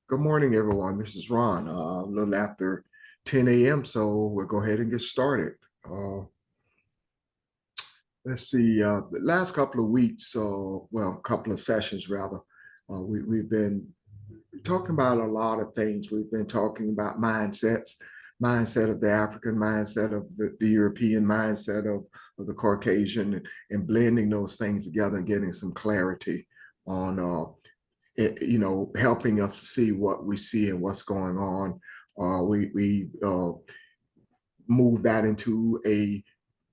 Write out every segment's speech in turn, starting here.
Good morning, everyone. This is Ron. A little after 10 a.m., so we'll go ahead and get started. Uh, let's see. The last couple of weeks, well, a couple of sessions rather, we've been talking about a lot of things. We've been talking about mindsets, mindset of the African, mindset of the European, mindset of the Caucasian, and blending those things together and getting some clarity on helping us to see what we see and what's going on. We move that into a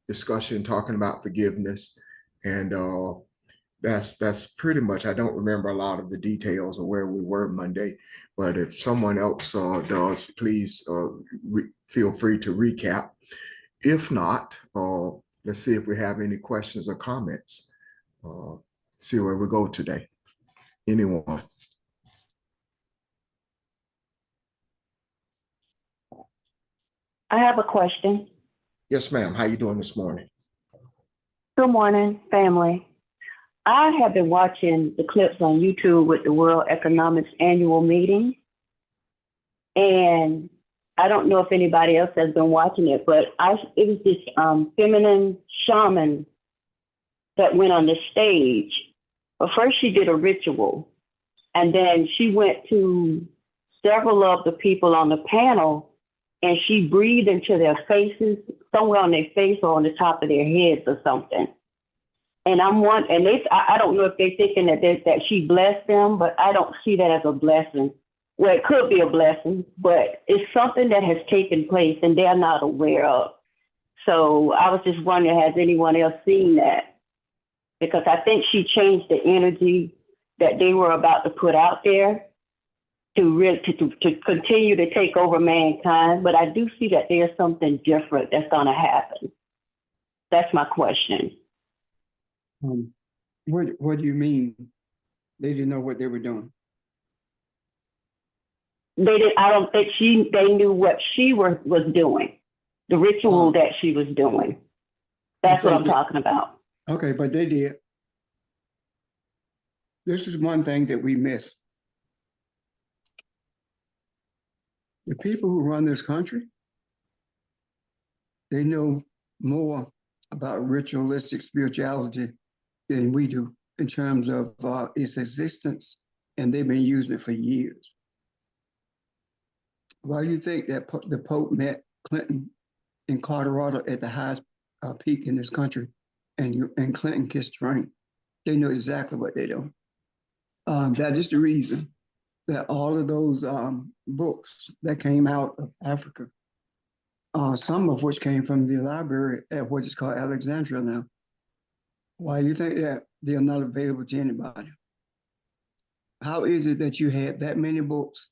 discussion talking about forgiveness, and that's pretty much. I don't remember a lot of the details of where we were Monday, but if someone else does, please feel free to recap. If not, let's see if we have any questions or comments. Uh, see where we go today. Anyone? I have a question. Yes, ma'am. How you doing this morning? Good morning, family. I have been watching the clips on YouTube with the World Economics Annual Meeting, and I don't know if anybody else has been watching it, but it was this feminine shaman that went on the stage. But first she did a ritual, and then she went to several of the people on the panel, and she breathed into their faces, somewhere on their face or on the top of their heads or something. And I don't know if they're thinking that she blessed them, but I don't see that as a blessing. Well, it could be a blessing, but it's something that has taken place and they're not aware of. So I was just wondering, has anyone else seen that? Because I think she changed the energy that they were about to put out there to continue to take over mankind. But I do see that there's something different that's going to happen. That's my question. What do you mean? They didn't know what they were doing. They did. I don't think they knew what she was doing, the ritual that she was doing. That's what I'm talking about. Okay, but they did. This is one thing that we miss. The people who run this country, they know more about ritualistic spirituality than we do in terms of its existence, and they've been using it for years. Why do you think that the Pope met Clinton in Colorado at the highest peak in this country, and Clinton kissed the ring? They know exactly what they're doing. That is the reason that all of those books that came out of Africa, some of which came from the library at what is called Alexandria now. Why do you think that they are not available to anybody? How is it that you had that many books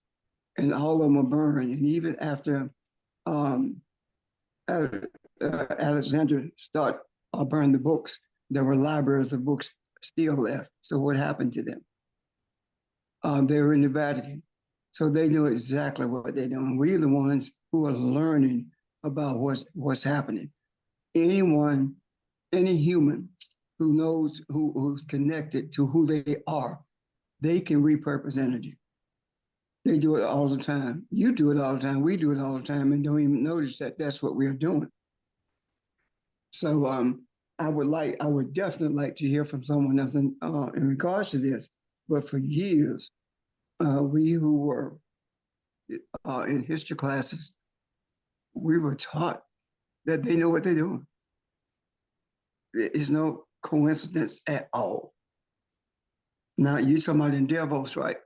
and all of them are burned? And even after Alexandria started burning the books, there were libraries of books still left. So what happened to them? They were in the Vatican. So they know exactly what they're doing. We're the ones who are learning about what's happening. Anyone, any human who knows, who's connected to who they are, they can repurpose energy. They do it all the time. You do it all the time. We do it all the time and don't even notice that that's what we're doing. So I would definitely like to hear from someone else in regards to this. But for years, we who were in history classes, we were taught that they know what they're doing. It's no coincidence at all. Now, you're talking about in Davos, right?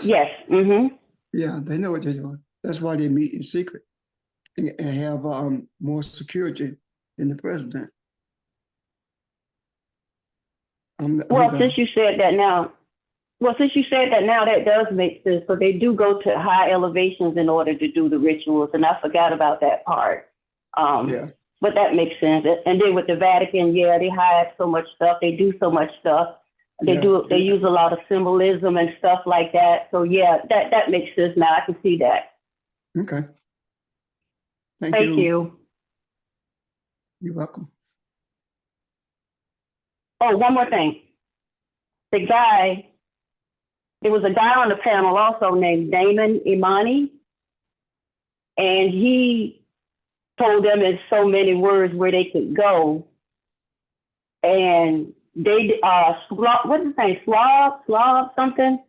Yes. Mm-hmm. Yeah, they know what they're doing. That's why they meet in secret and have more security than the president. Since you said that now, that does make sense. So they do go to high elevations in order to do the rituals, and I forgot about that part. Yeah. But that makes sense. And then with the Vatican, yeah, they hide so much stuff. They do so much stuff. They use a lot of symbolism and stuff like that. So yeah, that makes sense now. I can see that. Okay. Thank you. You're welcome. Oh, one more thing. The guy there was a guy on the panel also named Damon Imani, and he told them in so many words where they could go. And they, what's his name? Slav something?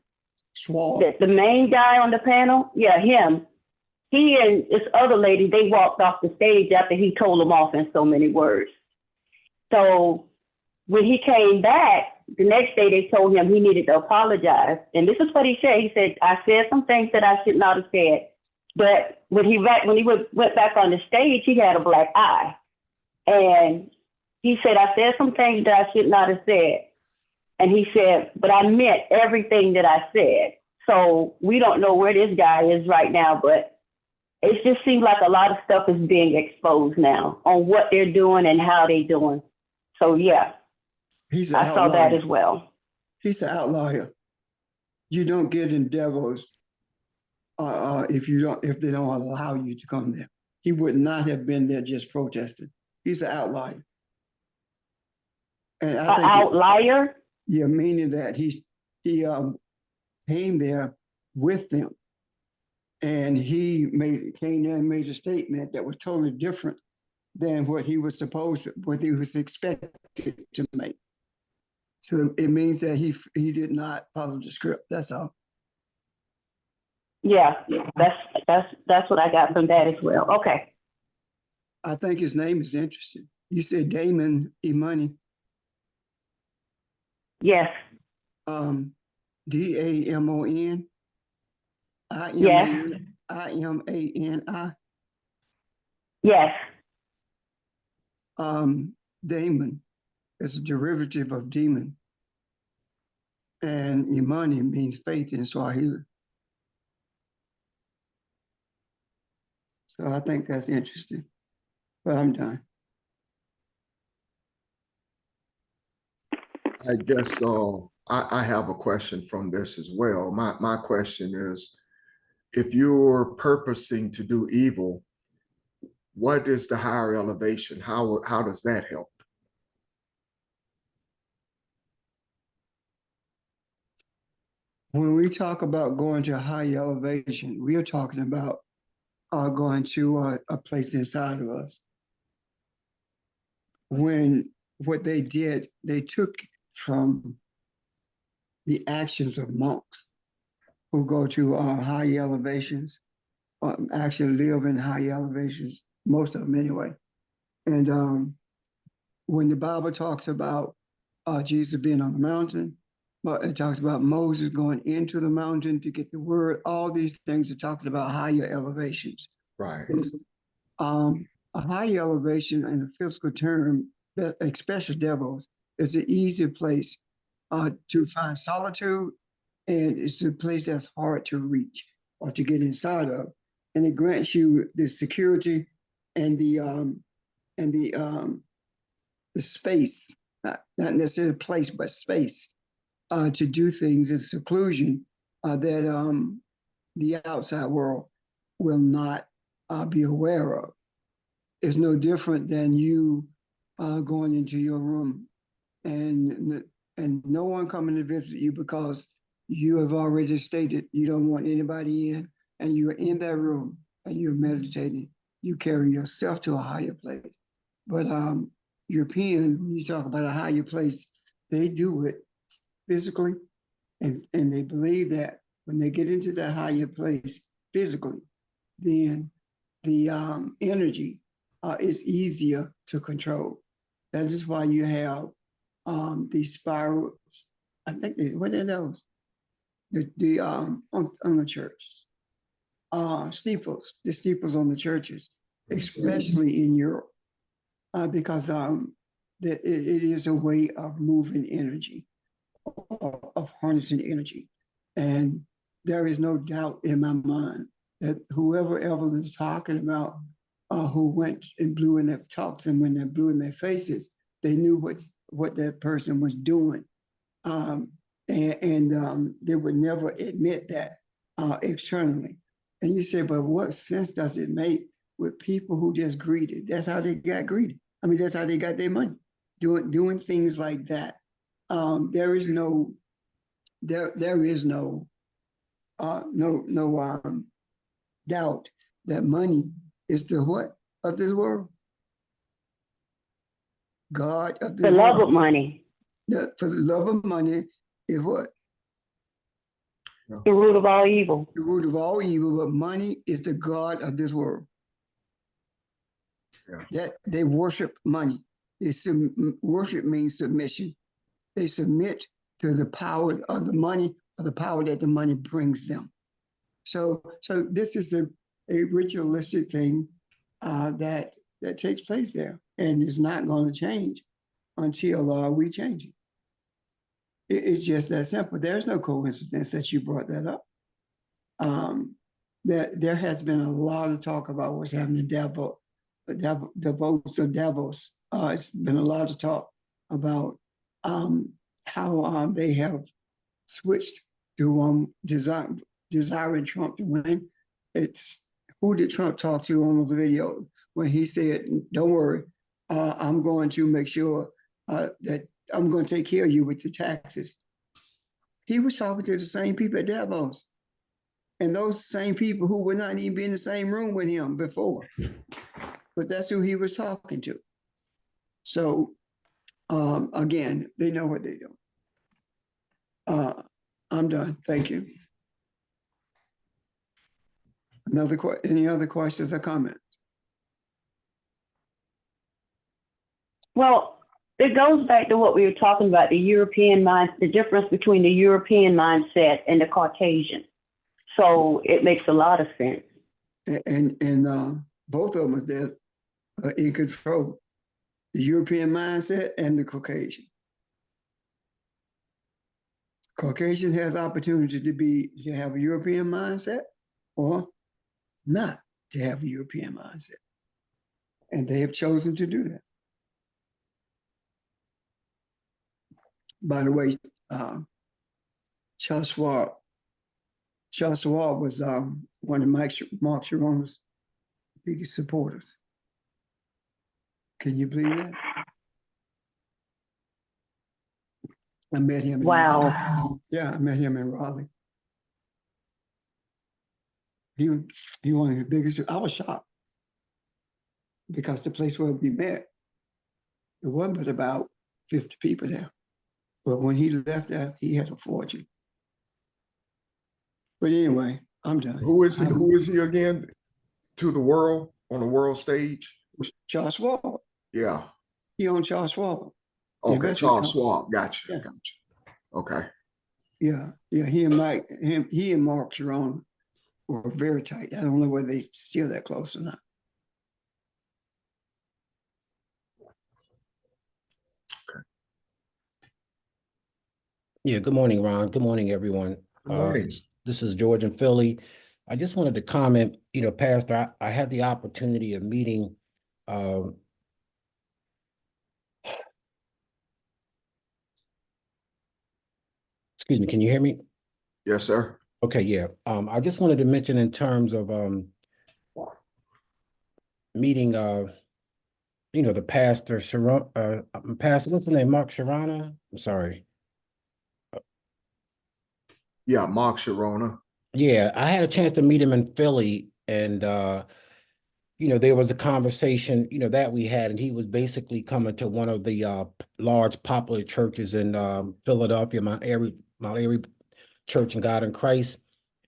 Swab. The main guy on the panel? Yeah, him. He and this other lady, they walked off the stage after he told them off in so many words. So when he came back, the next day they told him he needed to apologize. And this is what he said. He said, I said some things that I should not have said. But when he went back on the stage, he had a black eye. And he said, I said some things that I should not have said. And he said, but I meant everything that I said. So we don't know where this guy is right now, but it just seems like a lot of stuff is being exposed now on what they're doing and how they're doing. So yeah, He's an I saw that outlier. as well. He's an outlier. You don't get in devils if they don't allow you to come there. He would not have been there just protesting. He's an outlier. And I An think outlier? yeah, meaning that he came there with them, and he came there and made a statement that was totally different than what he was expected to make. So it means that he did not follow the script. That's all. Yeah, that's what I got from that as well. Okay. I think his name is interesting. You said Damon Imani. Yes. DAMON. Yes. IMANI. Yes. Damon is a derivative of demon. And Imani means faith in Swahili. So I think that's interesting. But I'm done. I guess I have a question from this as well. My question is, if you're purposing to do evil, what is the higher elevation? How does that help? When we talk about going to a high elevation, we are talking about going to a place inside of us. When what they did, they took from the actions of monks who go to high elevations, actually live in high elevations, most of them anyway. And when the Bible talks about Jesus being on the mountain, but it talks about Moses going into the mountain to get the word, all these things are talking about higher elevations. Right. A high elevation in a physical term, especially devils, is an easy place to find solitude, and it's a place that's hard to reach or to get inside of, and it grants you the security and the space, not necessarily place, but space to do things in seclusion that the outside world will not be aware of. It's no different than you going into your room and no one coming to visit you because you have already stated you don't want anybody in, and you're in that room and you're meditating. You carry yourself to a higher place. But Europeans, when you talk about a higher place, they do it physically, and they believe that when they get into that higher place physically, then the energy is easier to control. That is why you have these spirals. I think what are those? On the churches, steeples, the steeples on the churches, especially in Europe, because it is a way of moving energy, of harnessing energy. And there is no doubt in my mind that whoever Evelyn is talking about, who went and blew in their talks, and when they blew in their faces, they knew what that person was doing. And they would never admit that externally. And you say, but what sense does it make with people who just greeted? That's how they got greeted. I mean, that's how they got their money, doing things like that. There is no there is no doubt that money is the what of this world? God of this The love world. of money, For the love of money is what? the root of all evil. The root of all evil, but money is the God of this world. Yeah. That they worship money. Worship means submission. They submit to the power of the money, or the power that the money brings them. So this is a ritualistic thing that takes place there, and it's not going to change until we change it. It's just that simple. There's no coincidence that you brought that up. There has been a lot of talk about what's happening in Davos. It's been a lot of talk about how they have switched to desiring Trump to win. It's who did Trump talk to on the video when he said, "Don't worry, I'm going to make sure that I'm going to take care of you with the taxes." He was talking to the same people at Davos, and those same people who were not even in the same room with him before. But that's who he was talking to. So again, they know what they do. I'm done. Thank you. Any other questions or comments? Well, it goes back to what we were talking about, the European mind, the difference between the European mindset and the Caucasian. So it makes a lot of sense. And both of them are there in control, the European mindset and the Caucasian. Caucasian has opportunity to have a European mindset or not to have a European mindset. And they have chosen to do that. By the way, Charles Schwab was one of Mark Sharona's biggest supporters. Can you believe that? I met him. Wow. Yeah, I met him in Raleigh. He one of the biggest. I was shocked because the place where we met, there wasn't but about 50 people there. But when he left there, he had a fortune. But anyway, I'm done. Who is he again to the world on the world stage? Charles Schwab. Yeah. He owned Charles Schwab. Okay, Charles Schwab. Gotcha. Yeah. Gotcha. Okay. Yeah. He and Mark Sharona were very tight. I don't know whether they still that close or not. Yeah, good morning, Ron. Good morning, everyone. Good morning. This is George in Philly. I just wanted to comment, Pastor, I had the opportunity of meeting excuse me, can you hear me? Yes, sir. Okay, yeah. I just wanted to mention in terms of meeting the pastor pastor, what's his name? Mark Sharona? I'm sorry. Yeah, Mark Sharona. Yeah, I had a chance to meet him in Philly, and there was a conversation, that we had, and he was basically coming to one of the large popular churches in Philadelphia, Mount Airy Church in God in Christ.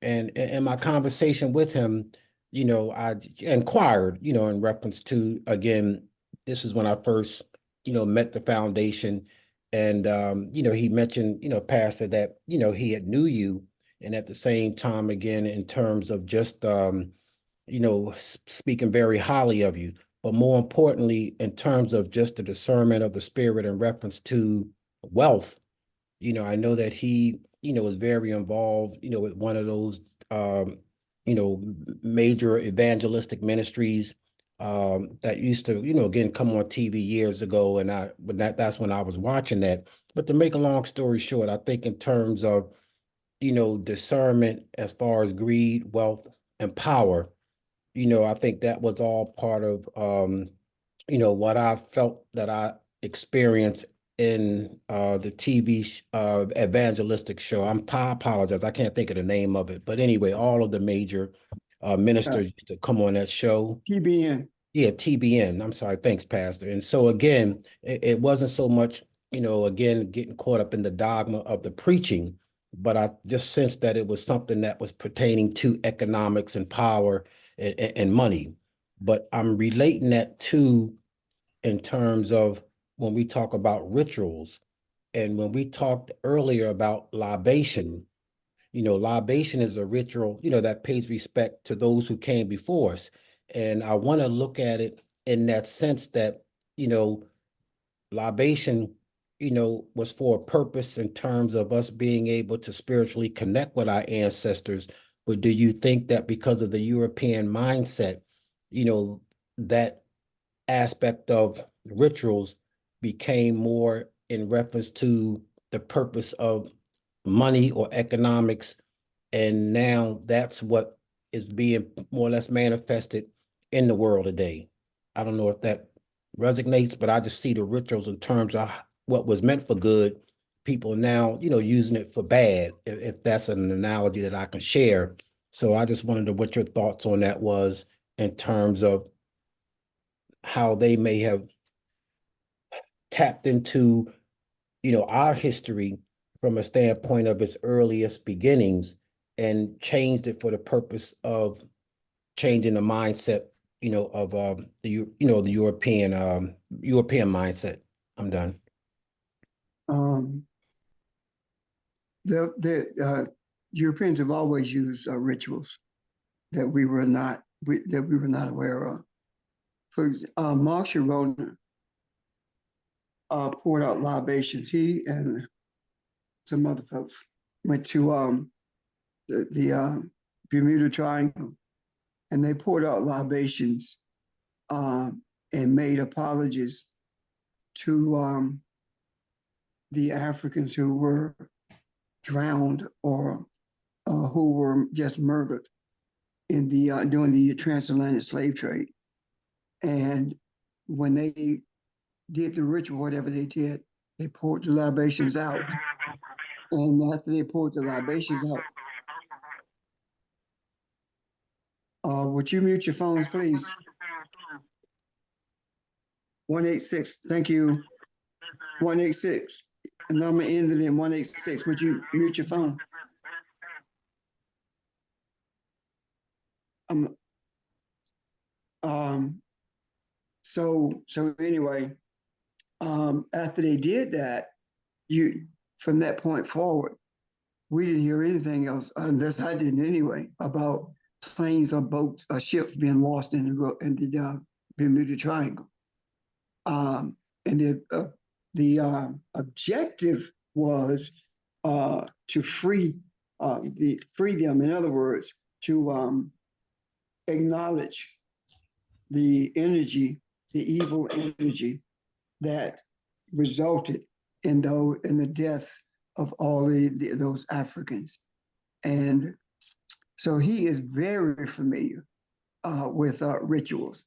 And in my conversation with him, I inquired, in reference to, again, this is when I first, met the foundation. And, he mentioned, Pastor, that, he had knew you. And at the same time, again, in terms of just, speaking very highly of you, but more importantly, in terms of just the discernment of the spirit in reference to wealth. I know that he, was very involved, with one of those, major evangelistic ministries that used to, again, come on TV years ago. And that's when I was watching that. But to make a long story short, I think in terms of, discernment as far as greed, wealth, and power, I think that was all part of, what I felt that I experienced in the TV evangelistic show. I apologize, I can't think of the name of it, but anyway, all of the major ministers used to come on that show. TBN. Yeah, TBN. I'm sorry. Thanks, Pastor. And so again, it wasn't so much, again, getting caught up in the dogma of the preaching, but I just sensed that it was something that was pertaining to economics and power and money. But I'm relating that to in terms of when we talk about rituals and when we talked earlier about libation. Libation is a ritual, that pays respect to those who came before us. And I want to look at it in that sense that, you know, libation, was for a purpose in terms of us being able to spiritually connect with our ancestors. But do you think that because of the European mindset, that aspect of rituals became more in reference to the purpose of money or economics, and now that's what is being more or less manifested in the world today? I don't know if that resonates, but I just see the rituals in terms of what was meant for good, people now, using it for bad, if that's an analogy that I can share. So I just wanted to what your thoughts on that was in terms of how they may have tapped into, our history from a standpoint of its earliest beginnings and changed it for the purpose of changing the mindset, of the European mindset. I'm done. The Europeans have always used rituals that we were not aware of. For Mark Sharon poured out libations. He and some other folks went to the Bermuda Triangle, and they poured out libations and made apologies to the Africans who were drowned or who were just murdered in the during the transatlantic slave trade. And when they did the ritual, whatever they did, they poured the libations out. And after they poured the libations out, would you mute your phones, please? 186, thank you. 186, and number ended in 186. Would you mute your phone? So anyway, after they did that, from that point forward, we didn't hear anything else, unless I didn't anyway, about planes or boats or ships being lost in the Bermuda Triangle. And the objective was to free them. In other words, to acknowledge the energy, the evil energy that resulted in the deaths of all those Africans. And so he is very familiar with rituals,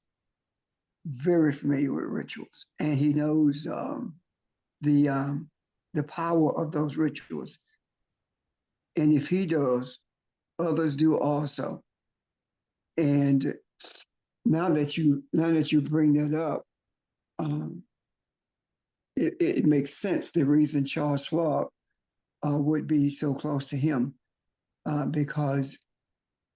very familiar with rituals, and he knows the power of those rituals. And if he does, others do also. And now that you bring that up, it makes sense the reason Charles Schwab would be so close to him, because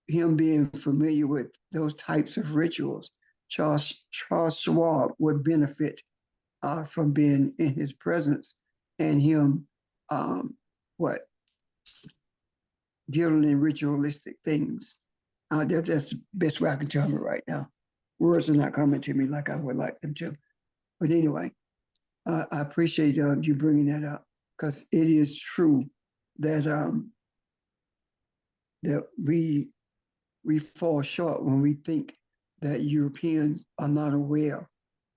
him being familiar with those types of rituals, Charles Schwab would benefit from being in his presence and him dealing in ritualistic things. That's the best way I can tell him right now. Words are not coming to me like I would like them to. But anyway, I appreciate you bringing that up, because it is true that that we fall short when we think that Europeans are not aware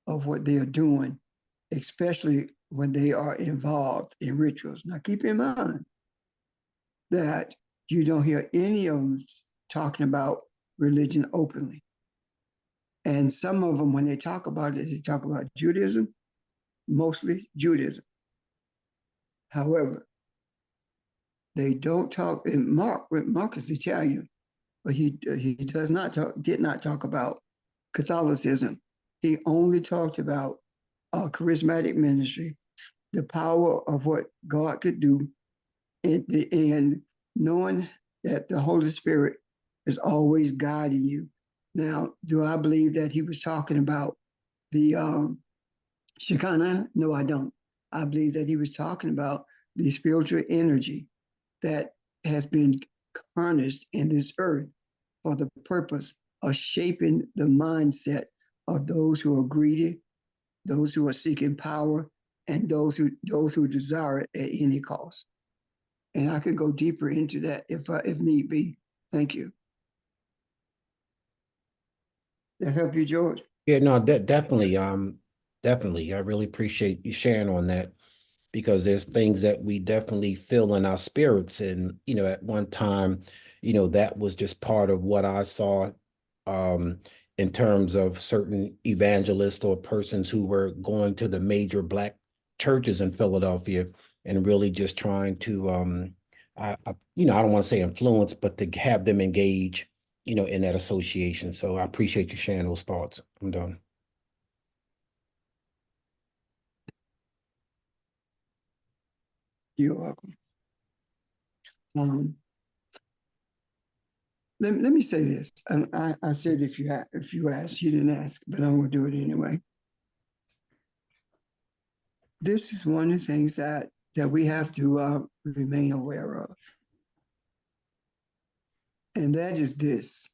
of what they are doing, especially when they are involved in rituals. Now, keep in mind that you don't hear any of them talking about religion openly. And some of them, when they talk about it, they talk about Judaism, mostly Judaism. However, they don't talk, and Mark is Italian, but he did not talk about Catholicism. He only talked about charismatic ministry, the power of what God could do, and knowing that the Holy Spirit is always guiding you. Now, do I believe that he was talking about the Shekinah? No, I don't. I believe that he was talking about the spiritual energy that has been harnessed in this earth for the purpose of shaping the mindset of those who are greedy, those who are seeking power, and those who desire it at any cost. And I can go deeper into that if need be. Thank you. That help you, George? Yeah, no, definitely. Definitely. I really appreciate you sharing on that, because there's things that we definitely feel in our spirits. And, at one time, that was just part of what I saw um, in terms of certain evangelists or persons who were going to the major Black churches in Philadelphia and really just trying to, I don't want to say influence, but to have them engage, in that association. So I appreciate you sharing those thoughts. I'm done. You're welcome. Let me say this. I said if you asked, you didn't ask, but I'm gonna do it anyway. This is one of the things that we have to remain aware of, and that is this: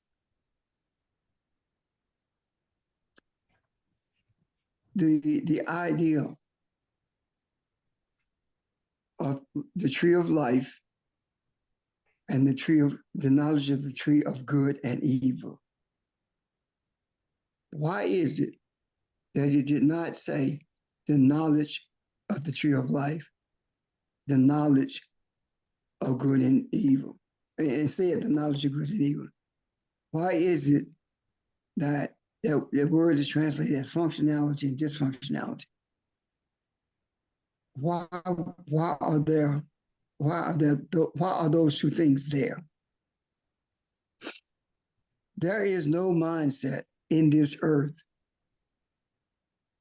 the idea of the tree of life and the knowledge of the tree of good and evil. Why is it that it did not say the knowledge of the tree of life, the knowledge of good and evil, and said the knowledge of good and evil? Why is it that the word is translated as functionality and dysfunctionality? Why are those two things there? There is no mindset in this earth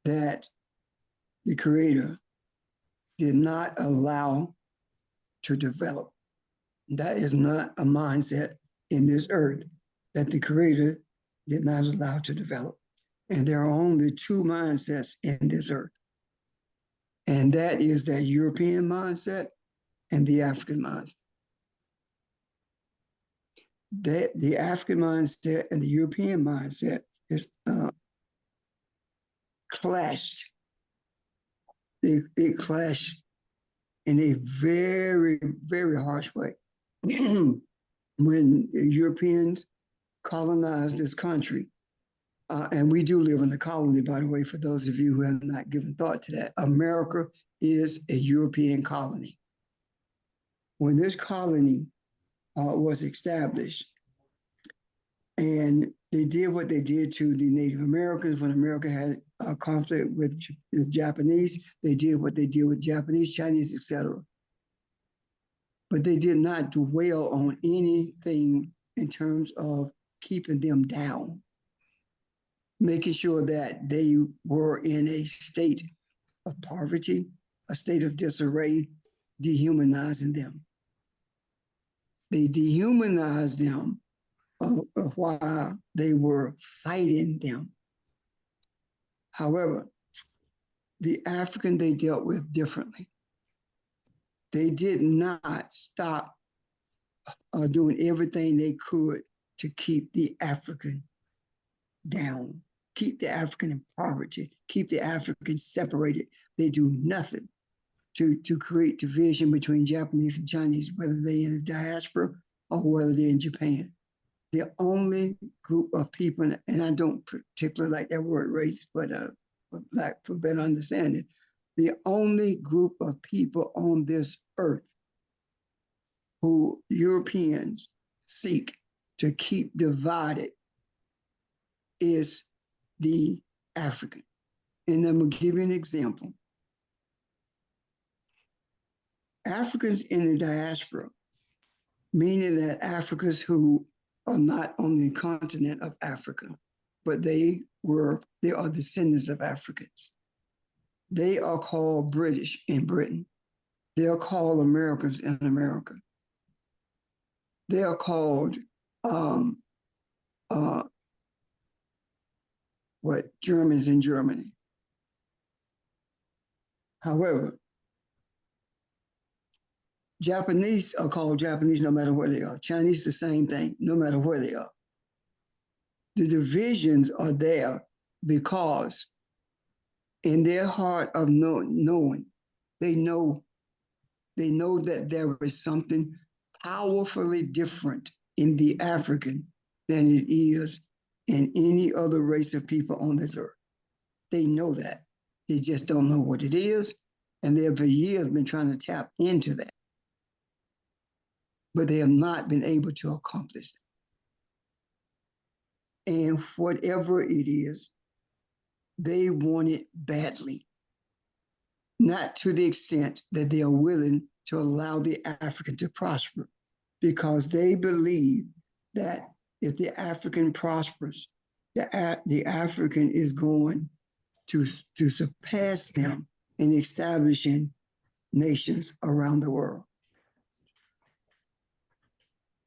that the Creator did not allow to develop. That is not a mindset in this earth that the Creator did not allow to develop. And there are only two mindsets in this earth. And that is that European mindset and the African mindset. The African mindset and the European mindset is clashed. It clashed in a very, very harsh way. When Europeans colonized this country, and we do live in a colony, by the way, for those of you who have not given thought to that, America is a European colony. When this colony was established, and they did what they did to the Native Americans when America had a conflict with the Japanese, they did what they did with Japanese, Chinese, etc. But they did not dwell on anything in terms of keeping them down, making sure that they were in a state of poverty, a state of disarray, dehumanizing them. They dehumanized them while they were fighting them. However, the African they dealt with differently. They did not stop doing everything they could to keep the African down, keep the African in poverty, keep the African separated. They do nothing to create division between Japanese and Chinese, whether they're in the diaspora or whether they're in Japan. The only group of people, and I don't particularly like that word race, but for better understanding, the only group of people on this earth who Europeans seek to keep divided is the African. And I'm gonna give you an example. Africans in the diaspora, meaning that Africans who are not on the continent of Africa, but they are descendants of Africans. They are called British in Britain. They are called Americans in America. They are called Germans in Germany. However, Japanese are called Japanese no matter where they are. Chinese, the same thing, no matter where they are. The divisions are there because in their heart of knowing, they know that there is something powerfully different in the African than it is in any other race of people on this earth. They know that. They just don't know what it is. And they have for years been trying to tap into that. But they have not been able to accomplish that. And whatever it is, they want it badly. Not to the extent that they are willing to allow the African to prosper, because they believe that if the African prospers, the African is going to surpass them in establishing nations around the world.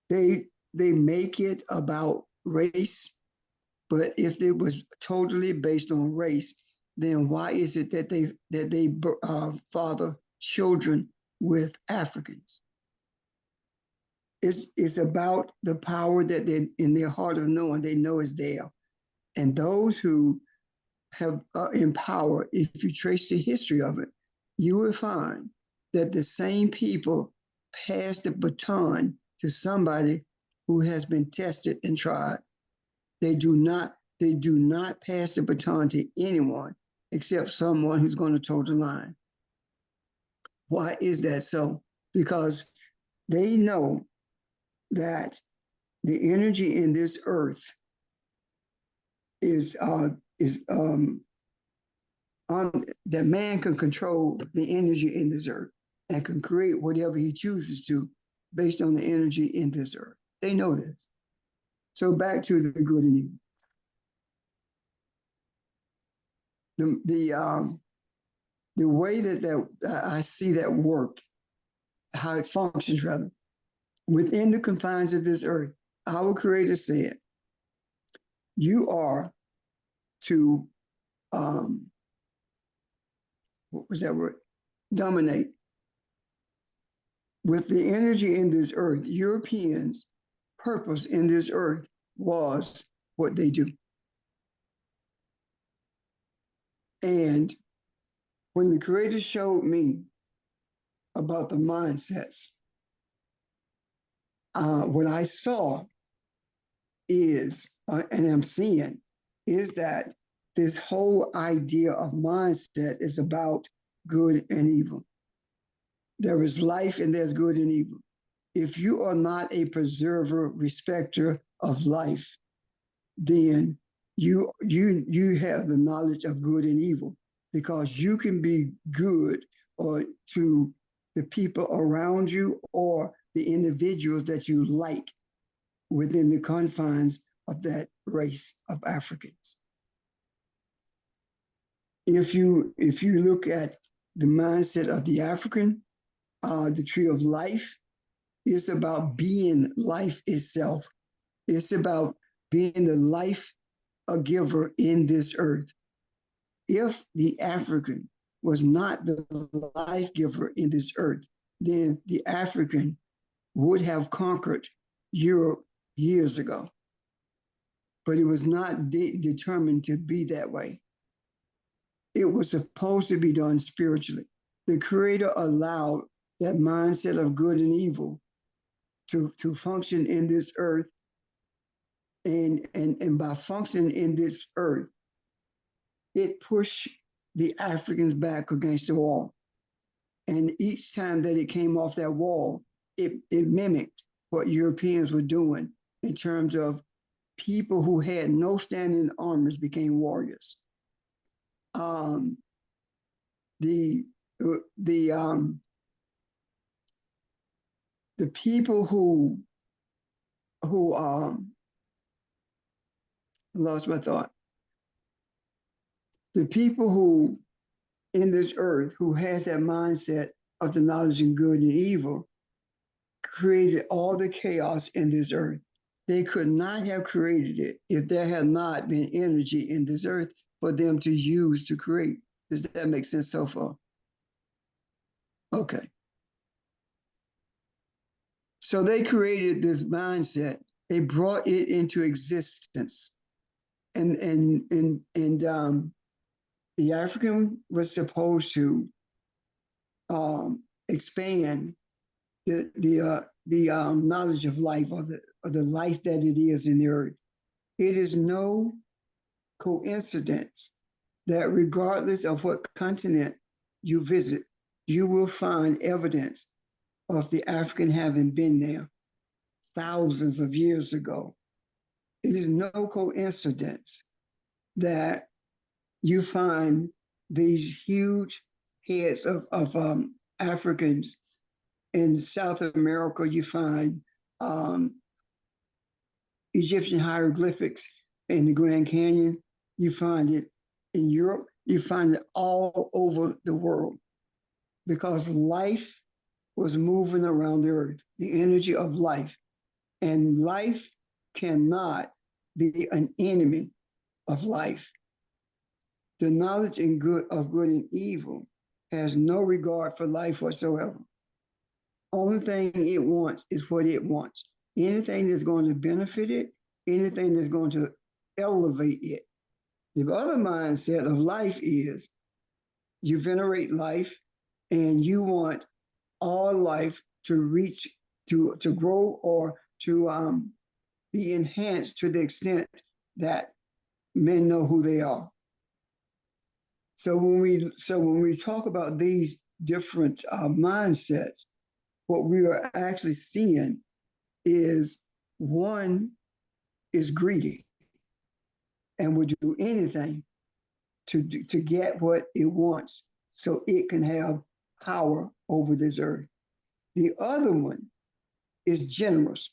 They make it about race, but if it was totally based on race, then why is it that they father children with Africans? It's about the power that they, in their heart of knowing, they know is there. And those who have in power, if you trace the history of it, you will find that the same people pass the baton to somebody who has been tested and tried. They do not pass the baton to anyone except someone who's going to toe the line. Why is that so? Because they know that the energy in this earth that man can control the energy in this earth and can create whatever he chooses to based on the energy in this earth. They know this. So back to the good and evil. The way that I see that work, how it functions rather, within the confines of this earth, our Creator said, you are to, what was that word? Dominate. With the energy in this earth, Europeans' purpose in this earth was what they do. And when the Creator showed me about the mindsets, what I saw is, and I'm seeing, is that this whole idea of mindset is about good and evil. There is life and there's good and evil. If you are not a preserver, respecter of life, then you have the knowledge of good and evil, because you can be good or to the people around you or the individuals that you like within the confines of that race of Africans. If you look at the mindset of the African, the tree of life is about being life itself. It's about being the life giver in this earth. If the African was not the life giver in this earth, then the African would have conquered Europe years ago. But it was not determined to be that way. It was supposed to be done spiritually. The Creator allowed that mindset of good and evil to function in this earth. And by functioning in this earth, it pushed the Africans back against the wall. And each time that it came off that wall, it mimicked what Europeans were doing in terms of people who had no standing armors became warriors. The the people who lost my thought. The people who in this earth who has that mindset of the knowledge of good and evil created all the chaos in this earth. They could not have created it if there had not been energy in this earth for them to use to create. Does that make sense so far? Okay. So they created this mindset. They brought it into existence. And the African was supposed to expand the knowledge of life, or the life that it is in the earth. It is no coincidence that regardless of what continent you visit, you will find evidence of the African having been there thousands of years ago. It is no coincidence that you find these huge heads of Africans. In South America, you find Egyptian hieroglyphics in the Grand Canyon. You find it in Europe. You find it all over the world because life was moving around the earth, the energy of life. And life cannot be an enemy of life. The knowledge of good and evil has no regard for life whatsoever. Only thing it wants is what it wants. Anything that's going to benefit it, anything that's going to elevate it. The other mindset of life is you venerate life and you want all life to reach, to grow, or to be enhanced to the extent that men know who they are. So when we talk about these different mindsets, what we are actually seeing is one is greedy and would do anything to get what it wants so it can have power over this earth. The other one is generous.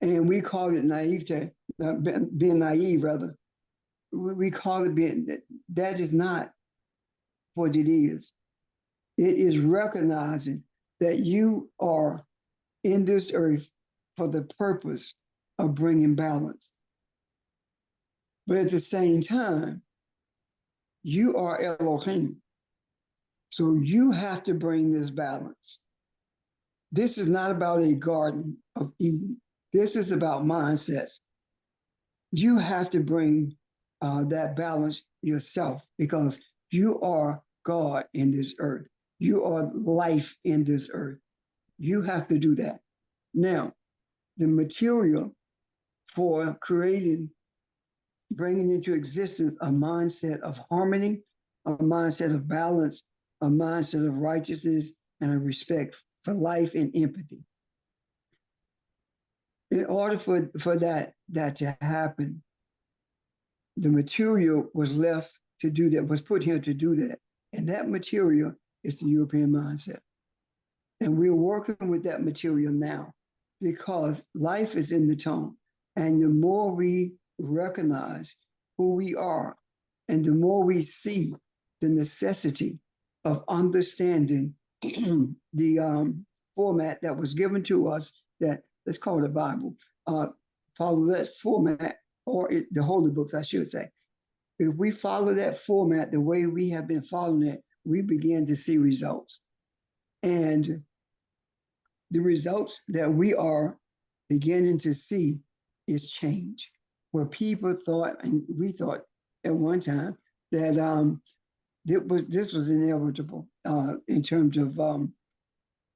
And we call it naivete, being naive rather. We call it being, that is not what it is. It is recognizing that you are in this earth for the purpose of bringing balance. But at the same time, you are Elohim. So you have to bring this balance. This is not about a garden of Eden. This is about mindsets. You have to bring that balance yourself because you are God in this earth. You are life in this earth. You have to do that. Now, the material for creating, bringing into existence a mindset of harmony, a mindset of balance, a mindset of righteousness, and a respect for life and empathy. In order for that to happen, the material was left to do that, was put here to do that. And that material is the European mindset. And we're working with that material now because life is in the tone. And the more we recognize who we are, and the more we see the necessity of understanding the format that was given to us, that let's call it the Bible, follow that format, or the holy books, I should say. If we follow that format the way we have been following it, we begin to see results. And the results that we are beginning to see is change. Where people thought, and we thought at one time, that this was inevitable in terms of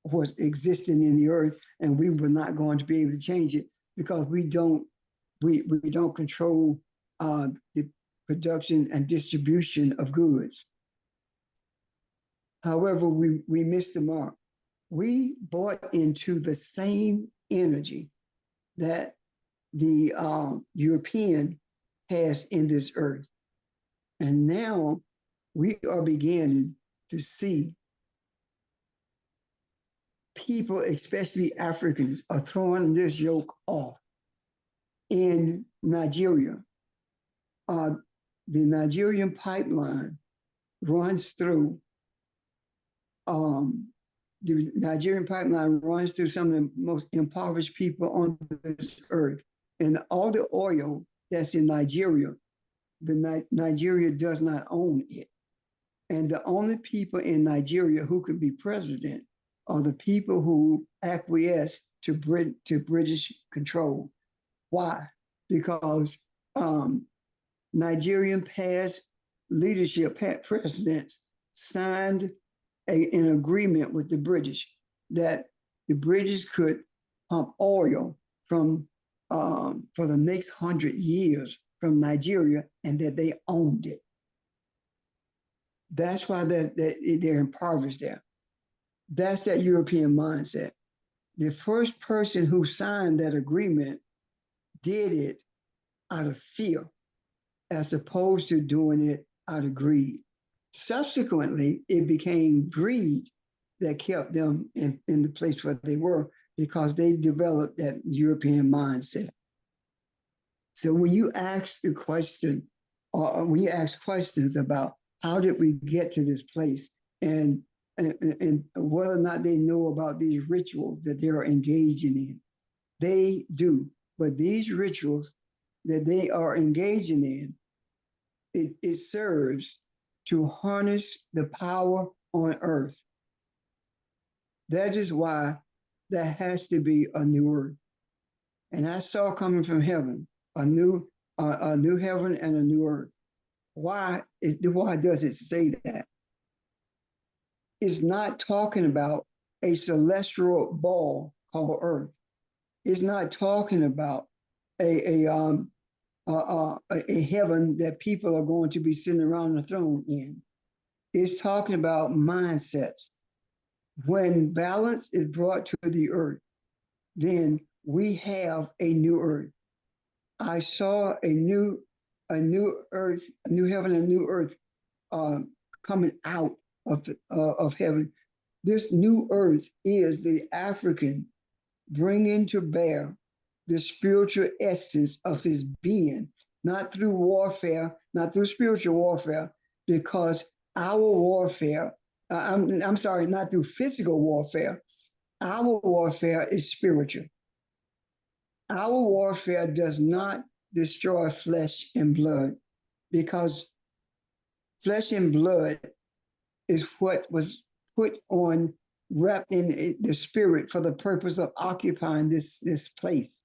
what's existing in the earth, and we were not going to be able to change it because we don't control the production and distribution of goods. However, we missed the mark. We bought into the same energy that the European has in this earth. And now we are beginning to see people, especially Africans, are throwing this yoke off. In Nigeria, the Nigerian pipeline runs through the Nigerian pipeline runs through some of the most impoverished people on this earth. And all the oil that's in Nigeria, Nigeria does not own it. And the only people in Nigeria who could be president are the people who acquiesce to British control. Why? Because Nigerian past leadership, past presidents signed an agreement with the British that the British could pump oil from for the next 100 years from Nigeria, and that they owned it. That's why they're impoverished there. That's that European mindset. The first person who signed that agreement did it out of fear, as opposed to doing it out of greed. Subsequently, it became greed that kept them in the place where they were, because they developed that European mindset. So when you ask the question, or when you ask questions about how did we get to this place, and whether or not they know about these rituals that they are engaging in, they do. But these rituals that they are engaging in, it serves to harness the power on earth. That is why there has to be a new earth. And I saw coming from heaven a new heaven and a new earth. Why does it say that? It's not talking about a celestial ball called earth. It's not talking about a heaven that people are going to be sitting around the throne in. It's talking about mindsets. When balance is brought to the earth, then we have a new earth. I saw a new earth, a new heaven, and a new earth coming out of heaven. This new earth is the African bringing to bear the spiritual essence of his being, not through warfare, not through spiritual warfare, because our warfare, I'm sorry, not through physical warfare. Our warfare is spiritual. Our warfare does not destroy flesh and blood, because flesh and blood is what was put on, wrapped in the spirit for the purpose of occupying this place.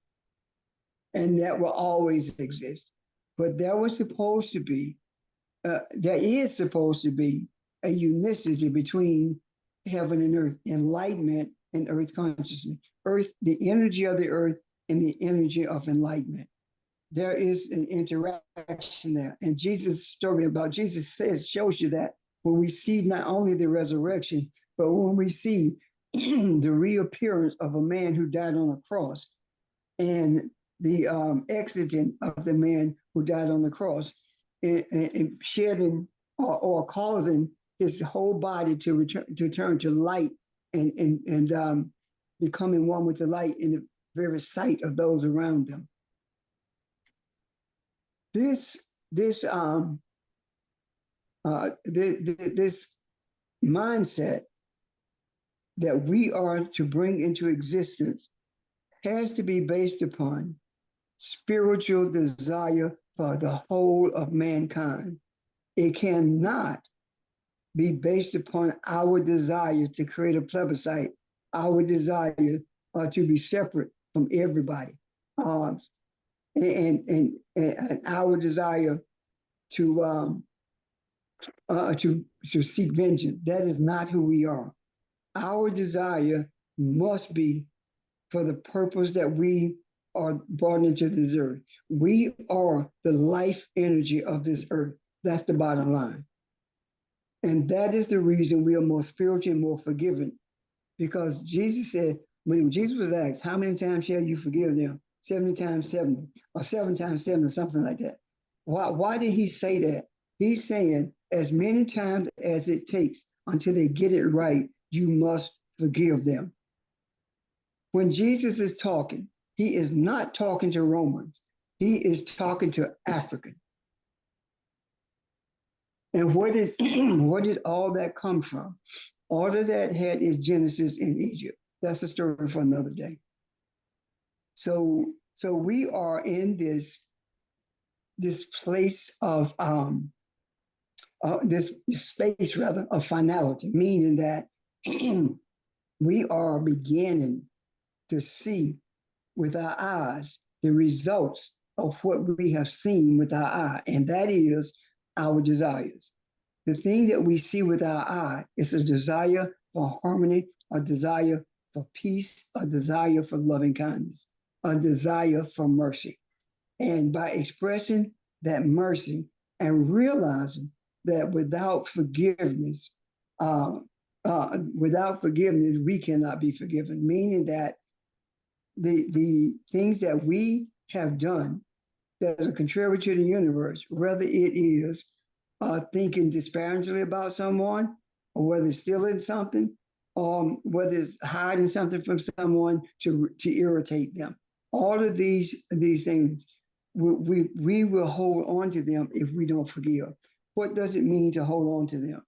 And that will always exist. But there was supposed to be, there is supposed to be a unicity between heaven and earth, enlightenment and earth consciousness. Earth, the energy of the earth, and the energy of enlightenment. There is an interaction there. And Jesus' story about Jesus shows you that when we see not only the resurrection, but when we see the reappearance of a man who died on a cross, and the exiting of the man who died on the cross, and shedding or causing his whole body to turn to light, and becoming one with the light in the very sight of those around them. This mindset that we are to bring into existence has to be based upon spiritual desire for the whole of mankind. It cannot be based upon our desire to create a plebiscite, our desire to be separate from everybody, and our desire to seek vengeance. That is not who we are. Our desire must be for the purpose that we are brought into this earth. We are the life energy of this earth. That's the bottom line. And that is the reason we are more spiritual and more forgiving. Because Jesus said, when Jesus was asked, how many times shall you forgive them? 70 times 70, or 7 times 7, or something like that. Why did he say that? He's saying, as many times as it takes until they get it right, you must forgive them. When Jesus is talking, he is not talking to Romans. He is talking to African. And where did where did all that come from? All of that had its genesis in Egypt. That's a story for another day. So we are in this place of this space rather of finality, meaning that we are beginning to see with our eyes the results of what we have seen with our eye, and that is our desires. The thing that we see with our eye is a desire for harmony, a desire for peace, a desire for loving kindness, a desire for mercy. And by expressing that mercy and realizing that without forgiveness, we cannot be forgiven, meaning that the things that we have done that are contrary to the universe, whether it is thinking disparagingly about someone, or whether it's stealing something, or whether it's hiding something from someone to irritate them. All of these things, we will hold on to them if we don't forgive. What does it mean to hold on to them?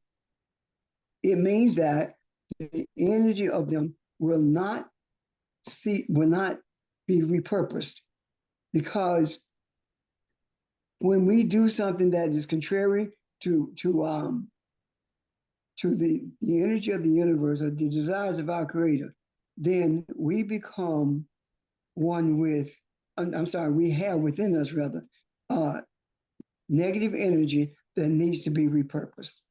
It means that the energy of them will not be repurposed, because when we do something that is contrary to the energy of the universe or the desires of our creator, then we become one with, we have within us rather, negative energy that needs to be repurposed.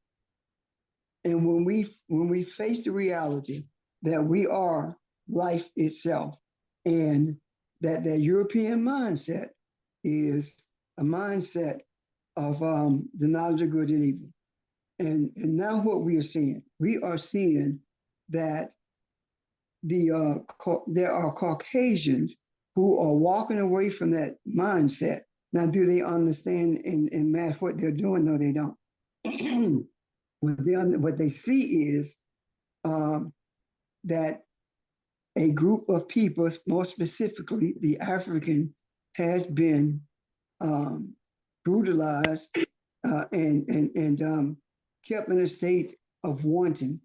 And when we face the reality that we are life itself, and that European mindset is a mindset of the knowledge of good and evil. And now what we are seeing that there are Caucasians who are walking away from that mindset. Now, do they understand and match what they're doing? No, they don't. What they see is that a group of people, more specifically the African, has been brutalized and kept in a state of wanting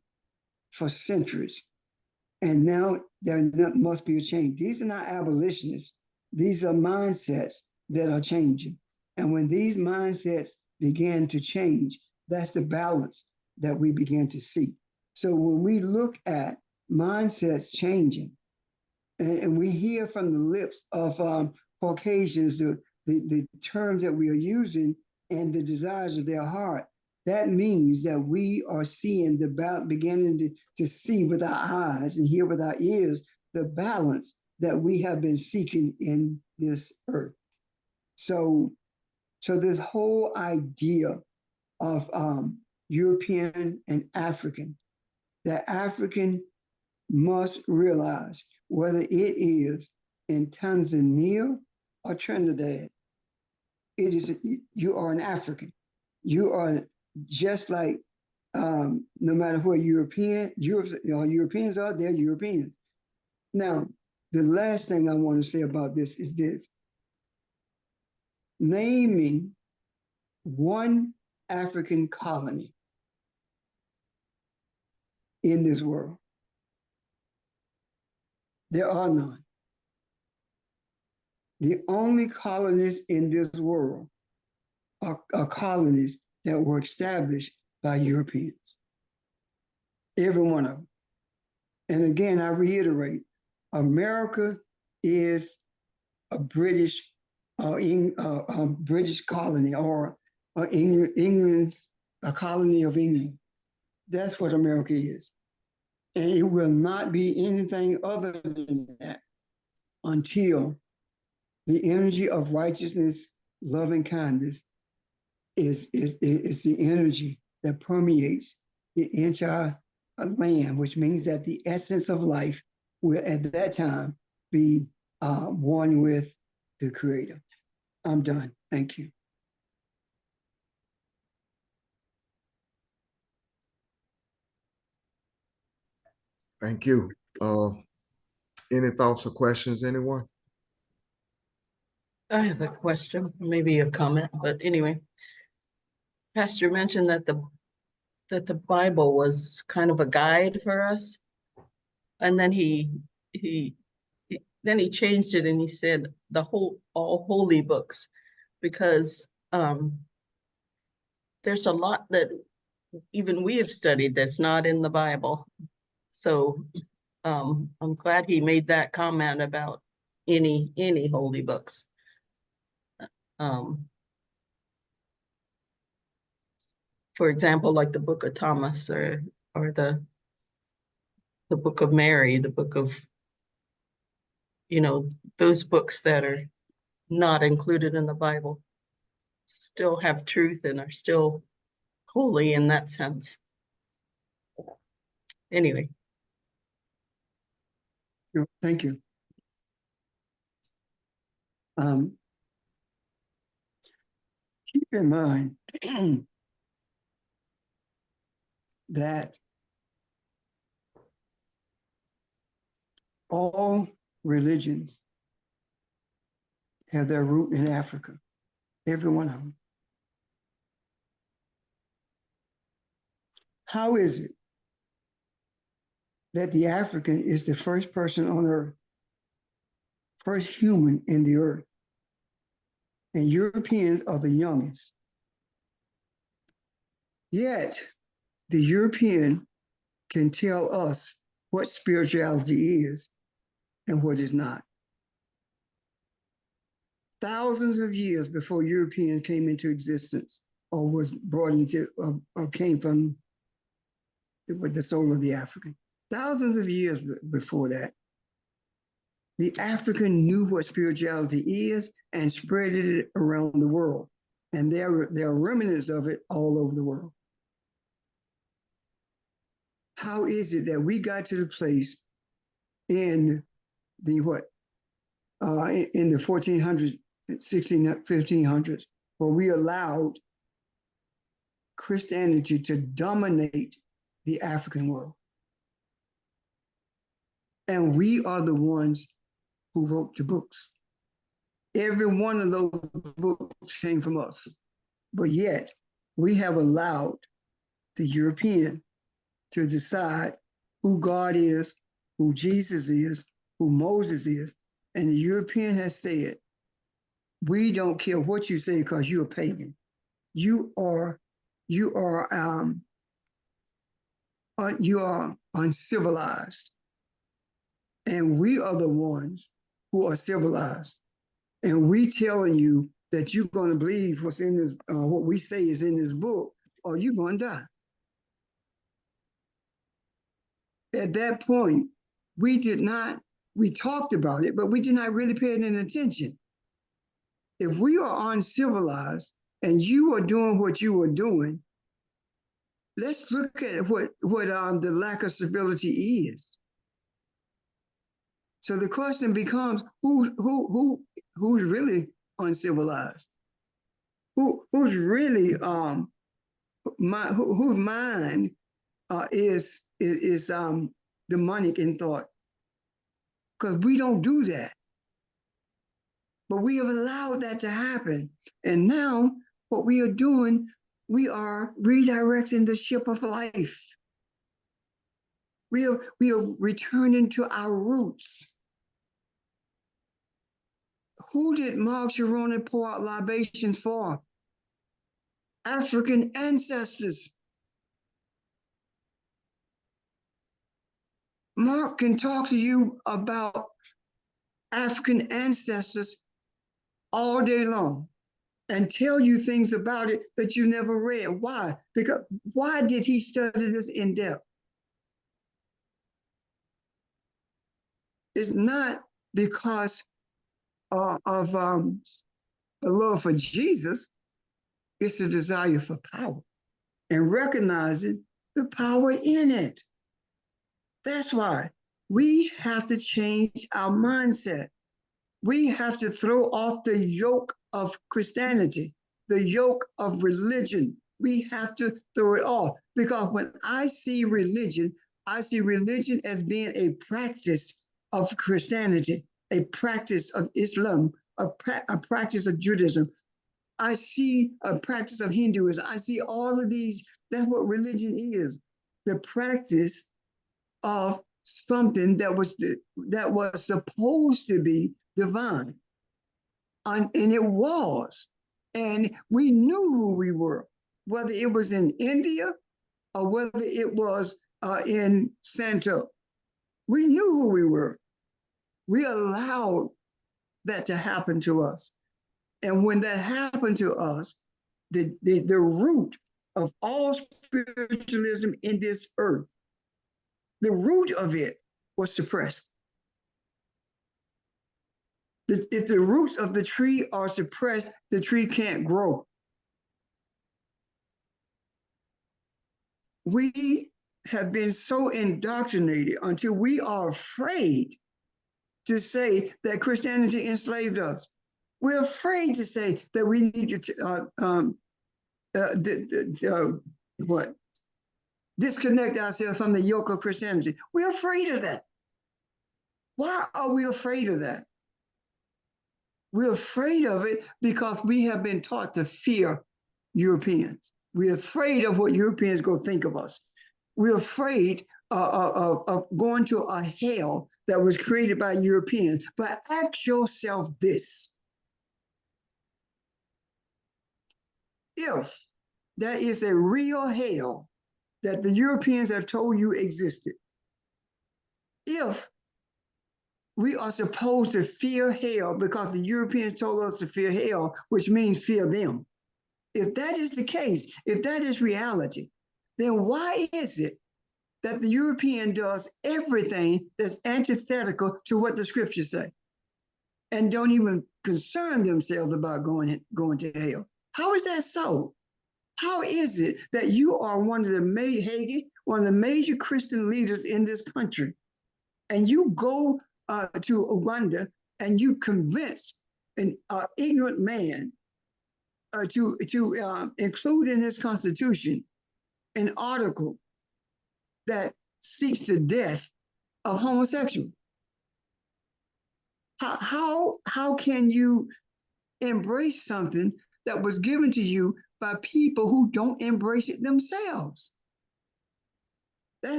for centuries. And now there must be a change. These are not abolitionists. These are mindsets that are changing. And when these mindsets begin to change, that's the balance that we begin to see. So when we look at mindsets changing, and we hear from the lips of Caucasians the terms that we are using and the desires of their heart, that means that we are seeing beginning to see with our eyes and hear with our ears the balance that we have been seeking in this earth. So this whole idea of European and African, that African must realize, whether it is in Tanzania or Trinidad, you are an African. You are just like no matter who Europeans are, they're Europeans. Now, the last thing I want to say about this is this: naming one African colony in this world. There are none. The only colonies in this world are colonies that were established by Europeans. Every one of them. And again, I reiterate, America is a British colony, or England's a colony of England. That's what America is. And it will not be anything other than that until the energy of righteousness, love, and kindness is the energy that permeates the entire land, which means that the essence of life will at that time be one with the Creator. I'm done. Thank you. Thank you. Any thoughts or questions, anyone? I have a question, maybe a comment, but anyway. Pastor mentioned that the Bible was kind of a guide for us. And then he then he changed it and he said all holy books, because there's a lot that even we have studied that's not in the Bible. So I'm glad he made that comment about any holy books. For example, like the Book of Thomas or the Book of Mary, the book of, those books that are not included in the Bible still have truth and are still holy in that sense. Anyway. Thank you. Keep in mind that all religions have their root in Africa, every one of them. How is it that the African is the first person on earth, first human in the earth, and Europeans are the youngest? Yet the European can tell us what spirituality is and what is not. Thousands of years before Europeans came into existence or was brought into or came from with the soul of the African. Thousands of years before that, the African knew what spirituality is and spread it around the world. And there are remnants of it all over the world. How is it that we got to the place in the in the 1400s, 1500s, where we allowed Christianity to dominate the African world? And we are the ones who wrote the books. Every one of those books came from us. But yet, we have allowed the European to decide who God is, who Jesus is, who Moses is. And the European has said, we don't care what you say because you're a pagan. You are uncivilized. And we are the ones who are civilized. And we telling you that you're going to believe what's in this, what we say is in this book, or you're going to die. At that point, we talked about it, but we did not really pay any attention. If we are uncivilized and you are doing what you are doing, let's look at what the lack of civility is. So the question becomes, who's really uncivilized? Who's really whose mind is demonic in thought? Because we don't do that. But we have allowed that to happen. And now what we are doing, we are redirecting the ship of life. We are returning to our roots. Who did Mark Sharonin pour out libations for? African ancestors. Mark can talk to you about African ancestors all day long and tell you things about it that you never read. Why? Because why did he study this in depth? It's not because of a love for Jesus. It's a desire for power and recognizing the power in it. That's why we have to change our mindset. We have to throw off the yoke of Christianity, the yoke of religion. We have to throw it off, because when I see religion as being a practice of Christianity, a practice of Islam, a practice of Judaism. I see a practice of Hinduism. I see all of these. That's what religion is: the practice of something that was supposed to be divine, and it was. And we knew who we were, whether it was in India or whether it was in Santo. We knew who we were. We allowed that to happen to us. And when that happened to us, the root of all spiritualism in this earth, the root of it was suppressed. If the roots of the tree are suppressed, the tree can't grow. We have been so indoctrinated until we are afraid to say that Christianity enslaved us. We're afraid to say that we need to disconnect ourselves from the yoke of Christianity. We're afraid of that. Why are we afraid of that? We're afraid of it because we have been taught to fear Europeans. We're afraid of what Europeans go think of us. We're afraid of going to a hell that was created by Europeans. But ask yourself this: if that is a real hell that the Europeans have told you existed, if we are supposed to fear hell because the Europeans told us to fear hell, which means fear them. If that is the case, if that is reality, then why is it that the European does everything that's antithetical to what the scriptures say and don't even concern themselves about going to hell? How is that so? How is it that you are one of the major Christian leaders in this country, and you go to Uganda and you convince an ignorant man to include in his constitution an article that seeks the death of homosexuals? How can you embrace something that was given to you by people who don't embrace it themselves? That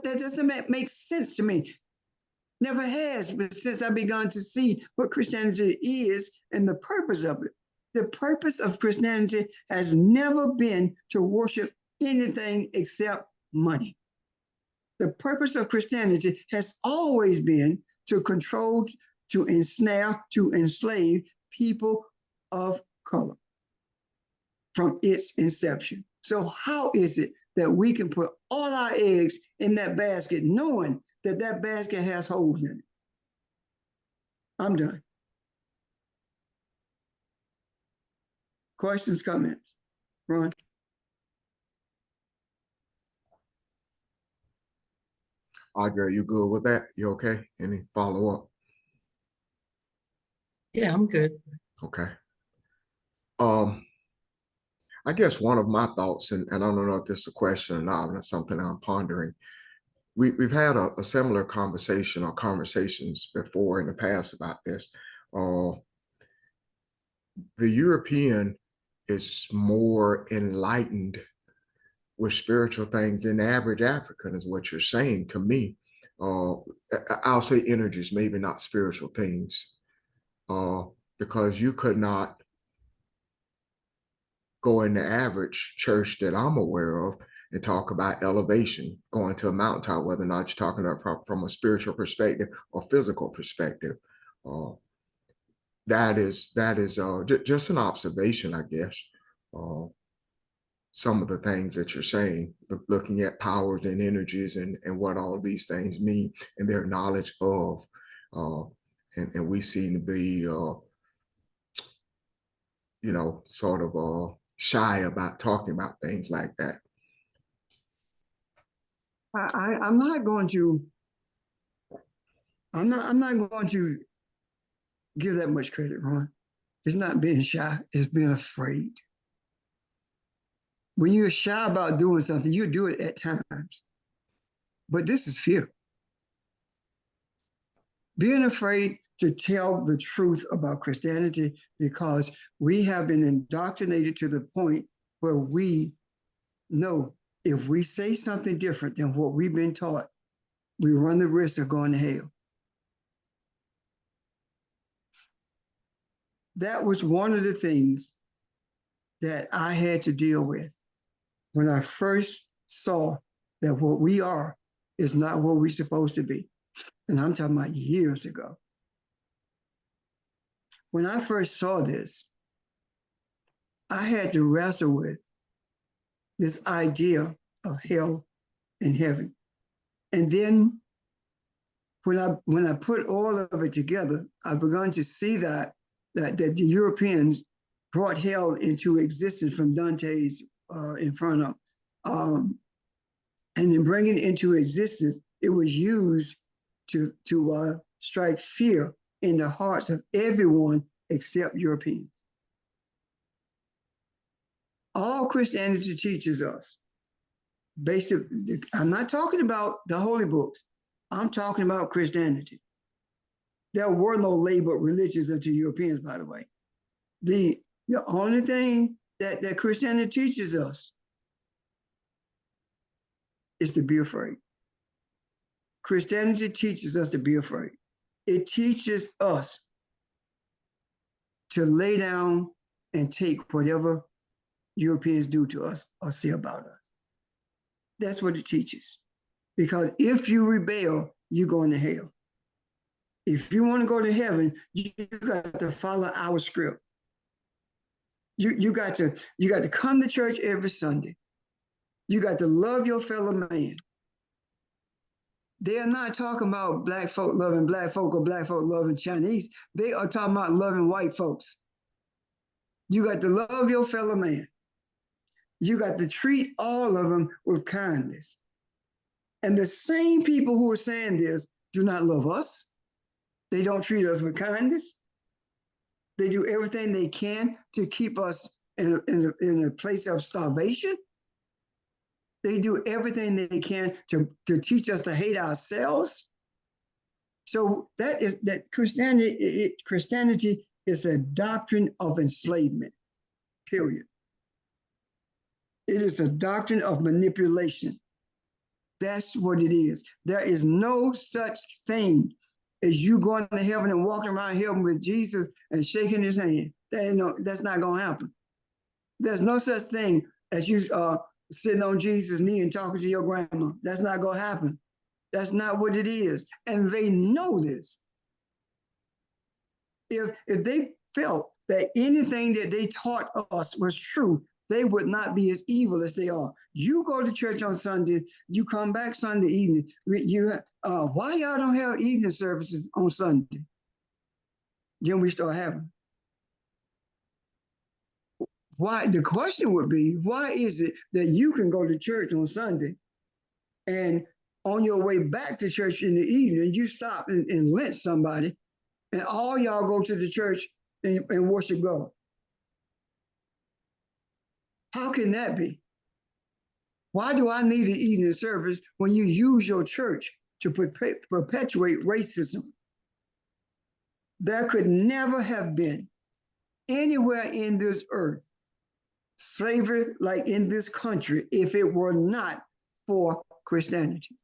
doesn't make sense to me. Never has, but since I began to see what Christianity is and the purpose of it. The purpose of Christianity has never been to worship anything except money. The purpose of Christianity has always been to control, to ensnare, to enslave people of color from its inception. So how is it that we can put all our eggs in that basket knowing that that basket has holes in it? I'm done. Questions, comments? Ron? Audrey, you good with that? You okay? Any follow-up? Yeah, I'm good. Okay. I guess one of my thoughts, and I don't know if this is a question or not, that's something I'm pondering. We've had a similar conversation or conversations before in the past about this. The European is more enlightened with spiritual things than the average African, is what you're saying to me. I'll say energies, maybe not spiritual things, because you could not go in the average church that I'm aware of and talk about elevation, going to a mountaintop, whether or not you're talking about from a spiritual perspective or physical perspective. That is just an observation, I guess. Some of the things that you're saying, looking at powers and energies and what all these things mean and their knowledge of, and we seem to be, sort of shy about talking about things like that. I'm not going to give that much credit, Ron. It's not being shy, it's being afraid. When you're shy about doing something, you do it at times. But this is fear. being afraid to tell the truth about Christianity because we have been indoctrinated to the point where we know if we say something different than what we've been taught, we run the risk of going to hell. That was one of the things that I had to deal with when I first saw that what we are is not what we're supposed to be. And I'm talking about years ago. When I first saw this, I had to wrestle with this idea of hell and heaven. And then when I put all of it together, I began to see that the Europeans brought hell into existence from Dante's Inferno. And in bringing it into existence, it was used to strike fear in the hearts of everyone except Europeans. All Christianity teaches us, basically, I'm not talking about the holy books, I'm talking about Christianity. There were no labeled religions unto Europeans, by the way. The only thing that Christianity teaches us is to be afraid. Christianity teaches us to be afraid. It teaches us to lay down and take whatever Europeans do to us or say about us. That's what it teaches. Because if you rebel, you're going to hell. If you want to go to heaven, you got to follow our script. You got to come to church every Sunday. You got to love your fellow man. They are not talking about black folk loving black folk or black folk loving Chinese. They are talking about loving white folks. You got to love your fellow man. You got to treat all of them with kindness. And the same people who are saying this do not love us. They don't treat us with kindness. They do everything they can to keep us in a place of starvation. They do everything they can to teach us to hate ourselves. So that Christianity is a doctrine of enslavement, period. It is a doctrine of manipulation. That's what it is. There is no such thing as you going to heaven and walking around heaven with Jesus and shaking his hand. That's not going to happen. There's no such thing as you sitting on Jesus' knee and talking to your grandma. That's not going to happen. That's not what it is. And they know this. If they felt that anything that they taught us was true, they would not be as evil as they are. You go to church on Sunday, you come back Sunday evening. Why y'all don't have evening services on Sunday? Then we start having. Why? The question would be, why is it that you can go to church on Sunday and on your way back to church in the evening, you stop and lynch somebody, and all y'all go to the church and worship God? How can that be? Why do I need an evening service when you use your church to perpetuate racism? There could never have been anywhere in this earth slavery like in this country if it were not for Christianity.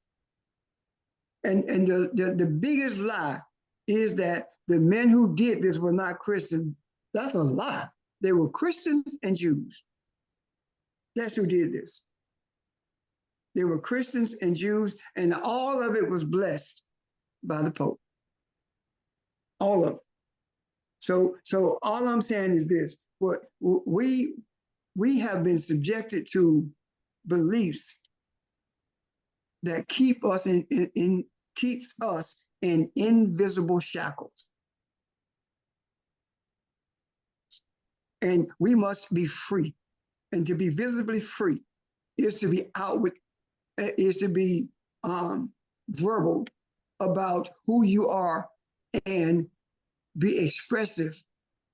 And the biggest lie is that the men who did this were not Christians. That's a lie. They were Christians and Jews. That's who did this. They were Christians and Jews, and all of it was blessed by the Pope. All of it. So all I'm saying is this: what we have been subjected to beliefs that keep us keeps us in invisible shackles. And we must be free. And to be visibly free is to be outward, is to be verbal about who you are and be expressive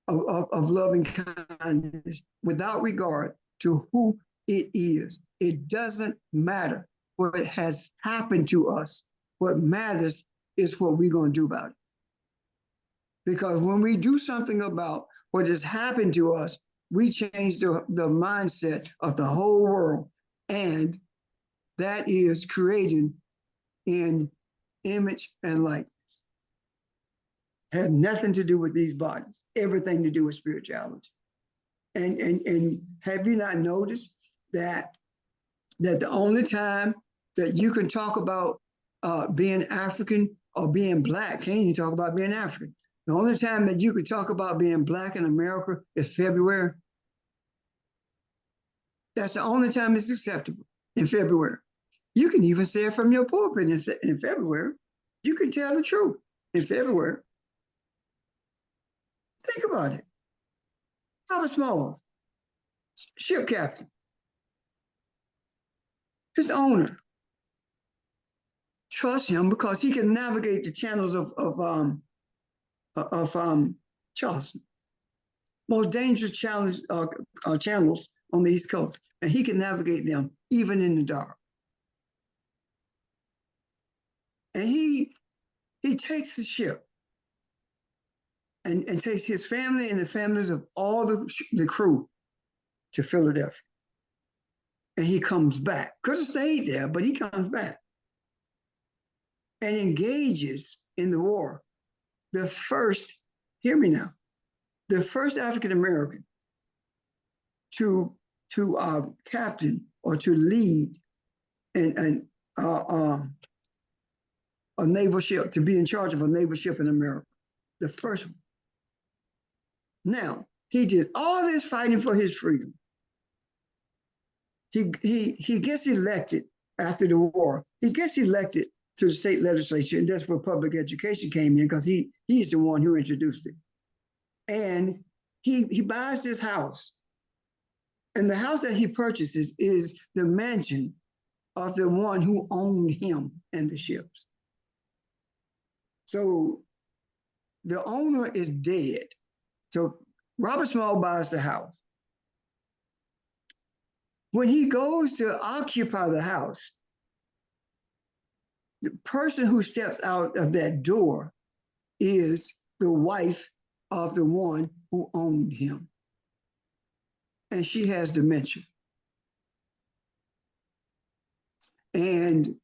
of loving kindness without regard to who it is. It doesn't matter what has happened to us. What matters is what we're going to do about it. Because when we do something about what has happened to us, we change the mindset of the whole world. And that is creating in image and likeness. Had nothing to do with these bodies, everything to do with spirituality. And have you not noticed that the only time that you can talk about being African or being Black, can't even talk about being African. The only time that you can talk about being Black in America is February. That's the only time it's acceptable, in February. You can even say it from your pulpit in February. You can tell the truth in February. Think about it. Robert Smalls, ship captain, his owner. Trust him because he can navigate the channels of Charleston, most dangerous channels on the East Coast, and he can navigate them even in the dark. And he takes the ship and takes his family and the families of all the crew to Philadelphia. And he comes back. Could have stayed there, but he comes back and engages in the war. The first, hear me now, the first African American to captain or to lead a naval ship, to be in charge of a naval ship in America. The first one. Now, he did all this fighting for his freedom. He gets elected after the war. He gets elected to the state legislature, and that's where public education came in, because he's the one who introduced it. And he buys this house. And the house that he purchases is the mansion of the one who owned him and the ships. So the owner is dead. So Robert Small buys the house. When he goes to occupy the house, the person who steps out of that door is the wife of the one who owned him. And she has dementia. And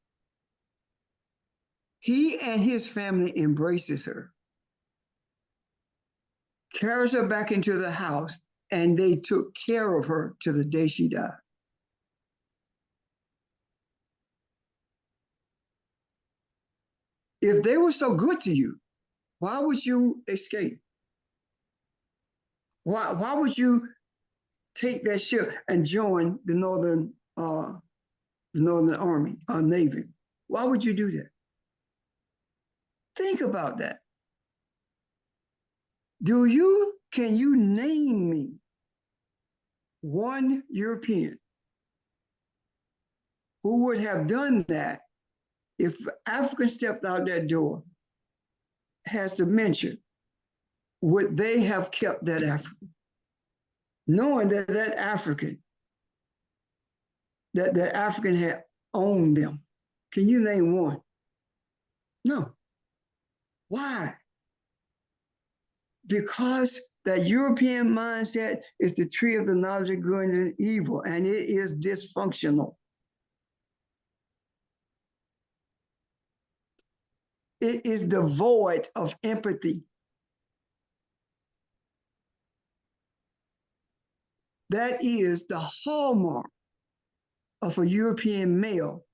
he and his family embraces her, carries her back into the house, and they took care of her to the day she died. If they were so good to you, why would you escape? Why would you take that ship and join the Northern Army or Navy? Why would you do that? Think about that. Can you name me one European who would have done that if African stepped out that door, has dementia? Would they have kept that African? Knowing that that African had owned them. Can you name one? No. Why? Because that European mindset is the tree of the knowledge of good and evil, and it is dysfunctional. It is devoid of empathy. That is the hallmark of a European male,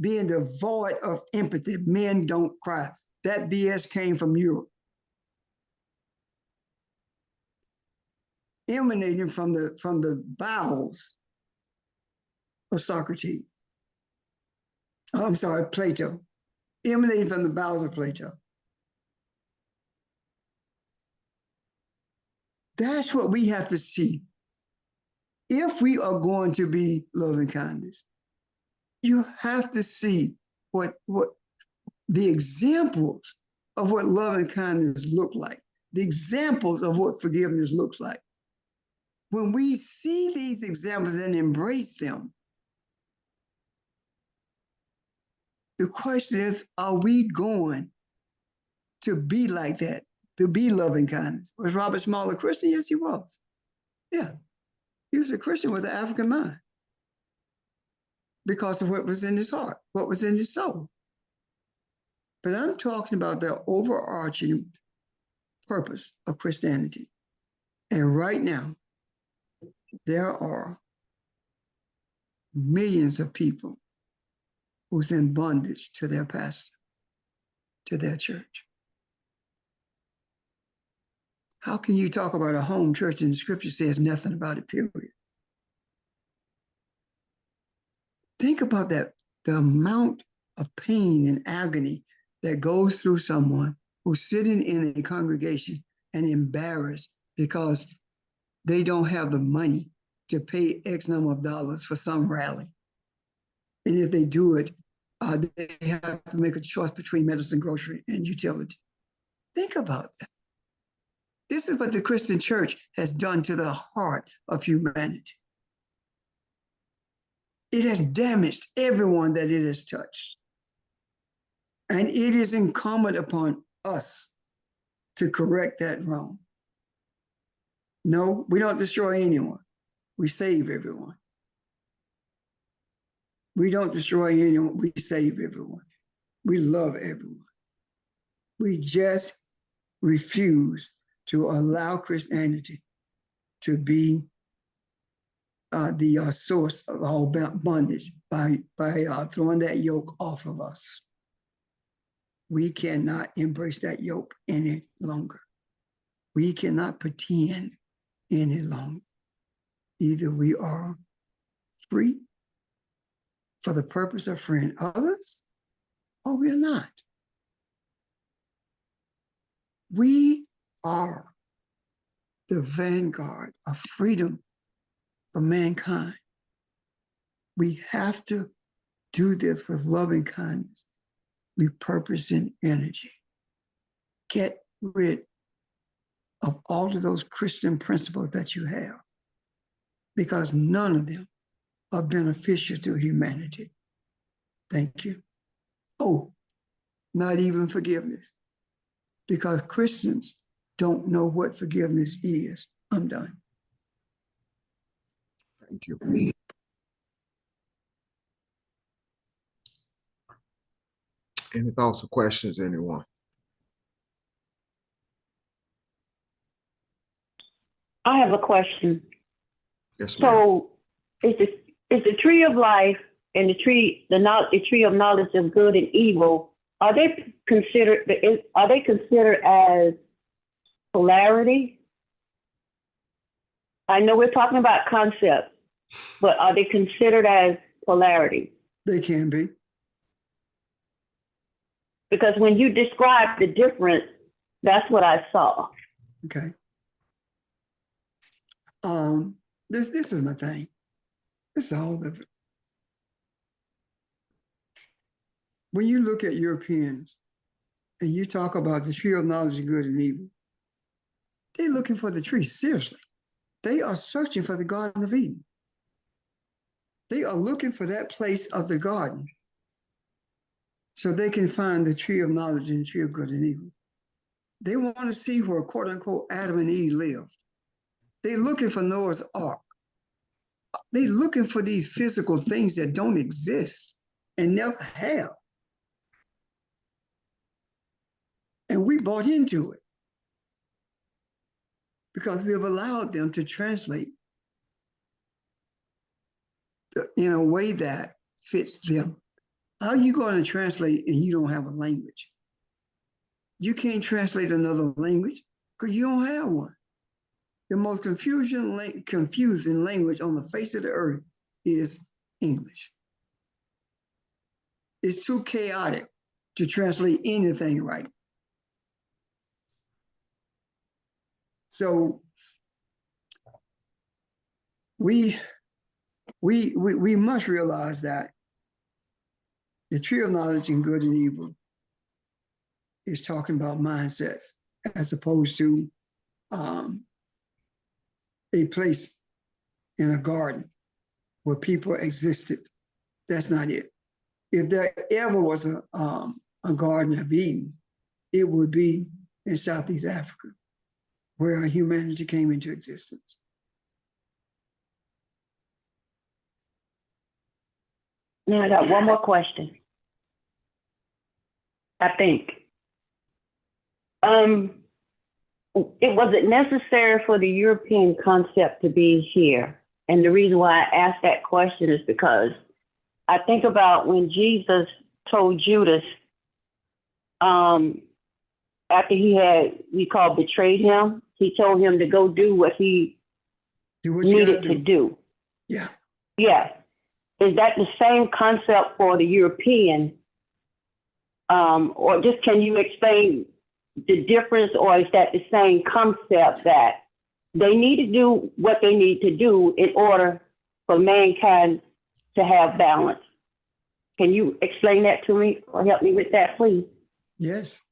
being devoid of empathy. Men don't cry. That BS came from Europe, emanating from the bowels of Socrates. I'm sorry, Plato. Emanating from the bowels of Plato. That's what we have to see. If we are going to be loving kindness, you have to see what the examples of what loving kindness look like, the examples of what forgiveness looks like. When we see these examples and embrace them, the question is, are we going to be like that to be loving kindness. Was Robert Small a Christian? Yes, he was. Yeah, he was a Christian with an African mind because of what was in his heart, what was in his soul. But I'm talking about the overarching purpose of Christianity. And right now, there are millions of people who's in bondage to their pastor, to their church. How can you talk about a home church and the scripture says nothing about it, period? Think about that, the amount of pain and agony that goes through someone who's sitting in a congregation and embarrassed because they don't have the money to pay X number of dollars for some rally. And if they do it, they have to make a choice between medicine, grocery, and utility. Think about that. This is what the Christian church has done to the heart of humanity. It has damaged everyone that it has touched. And it is incumbent upon us to correct that wrong. No, we don't destroy anyone. We save everyone. We don't destroy anyone. We save everyone. We love everyone. We just refuse to allow Christianity to be the source of all bondage by throwing that yoke off of us. We cannot embrace that yoke any longer. We cannot pretend any longer. Either we are free for the purpose of freeing others, or we are not. We are the vanguard of freedom for mankind. We have to do this with loving kindness, repurposing energy. Get rid of all of those Christian principles that you have, because none of them are beneficial to humanity. Thank you. Oh, not even forgiveness, because Christians don't know what forgiveness is. I'm done. Thank you. Any thoughts or questions, anyone? I have a question. Yes, ma'am. So is the tree of life and the tree of knowledge of good and evil, are they considered as polarity? I know we're talking about concepts, but are they considered as polarity? They can be. Because when you described the difference, that's what I saw. Okay. This is my thing. This is all of it. When you look at Europeans and you talk about the tree of knowledge of good and evil, they're looking for the tree, seriously. They are searching for the Garden of Eden. They are looking for that place of the garden so they can find the tree of knowledge and the tree of good and evil. They want to see where, quote unquote, Adam and Eve lived. They're looking for Noah's Ark. They're looking for these physical things that don't exist and never have. And we bought into it because we have allowed them to translate in a way that fits them. How are you going to translate and you don't have a language? You can't translate another language because you don't have one. The most confusing language on the face of the earth is English. It's too chaotic to translate anything right. So we must realize that the tree of knowledge and good and evil is talking about mindsets as opposed to a place in a garden where people existed. That's not it. If there ever was a Garden of Eden, it would be in Southeast Africa, where humanity came into existence. Now I got one more question. I think. It wasn't necessary for the European concept to be here. And the reason why I asked that question is because I think about when Jesus told Judas, after we betrayed him, he told him to go do what he Do what you needed gotta to do. Yeah. Yeah. Is that the same concept for the European? Or just can you explain the difference, or is that the same concept that they need to do what they need to do in order for mankind to have balance? Can you explain that to me or help me with that, please? Yes.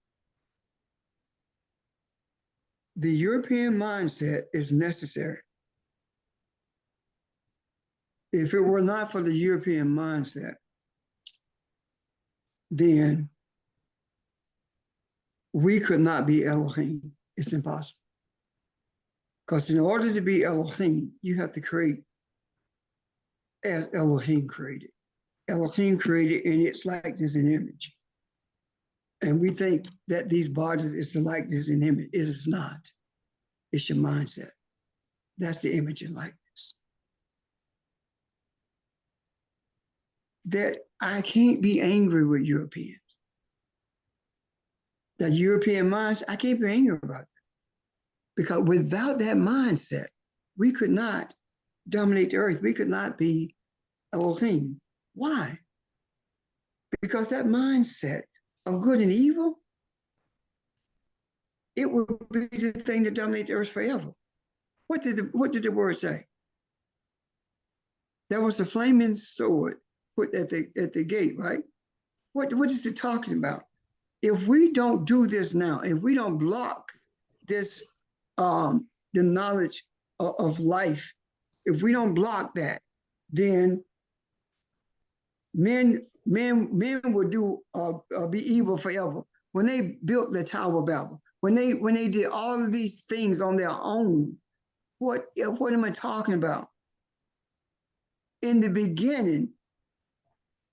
The European mindset is necessary. If it were not for the European mindset, then we could not be Elohim. It's impossible. Because in order to be Elohim, you have to create as Elohim created. Elohim created in its likeness and image. And we think that these bodies is the likeness and image. It is not. It's your mindset. That's the image and likeness. That I can't be angry with Europeans. The European mindset, I can't be angry about that. Because without that mindset, we could not dominate the earth. We could not be Elohim. Why? Because that mindset of good and evil, it would be the thing to dominate the earth forever. What did the word say? There was a flaming sword put at the gate, right? What is it talking about? If we don't do this now, if we don't block this, the knowledge of life, if we don't block that, then men would be evil forever. When they built the Tower of Babel, when they did all of these things on their own, what am I talking about? In the beginning,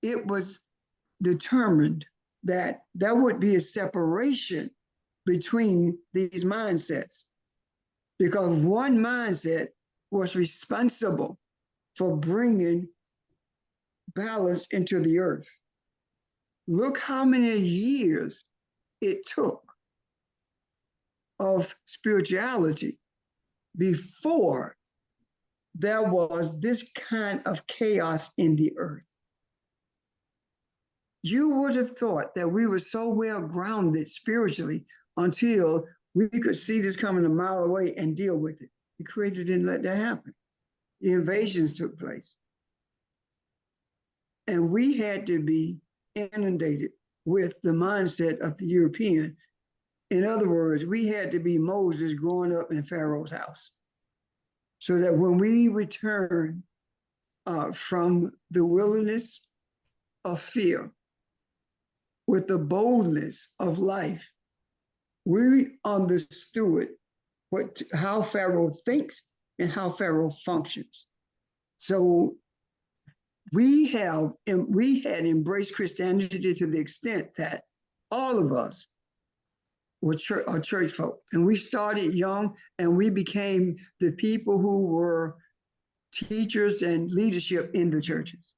it was determined that there would be a separation between these mindsets, because one mindset was responsible for bringing balance into the earth. Look how many years it took of spirituality before there was this kind of chaos in the earth. You would have thought that we were so well grounded spiritually until we could see this coming a mile away and deal with it. The Creator didn't let that happen. The invasions took place. And we had to be inundated with the mindset of the European. In other words, we had to be Moses growing up in Pharaoh's house, so that when we return from the wilderness of fear with the boldness of life, we understood how Pharaoh thinks and how Pharaoh functions. So we had embraced Christianity to the extent that all of us were church folk. And we started young, and we became the people who were teachers and leadership in the churches.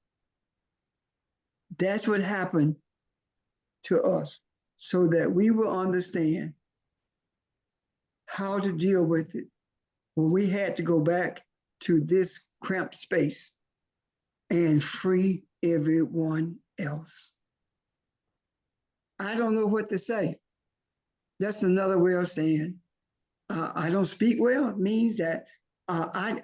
That's what happened to us, so that we will understand how to deal with it when we had to go back to this cramped space and free everyone else. I don't know what to say. That's another way of saying I don't speak well. It means that I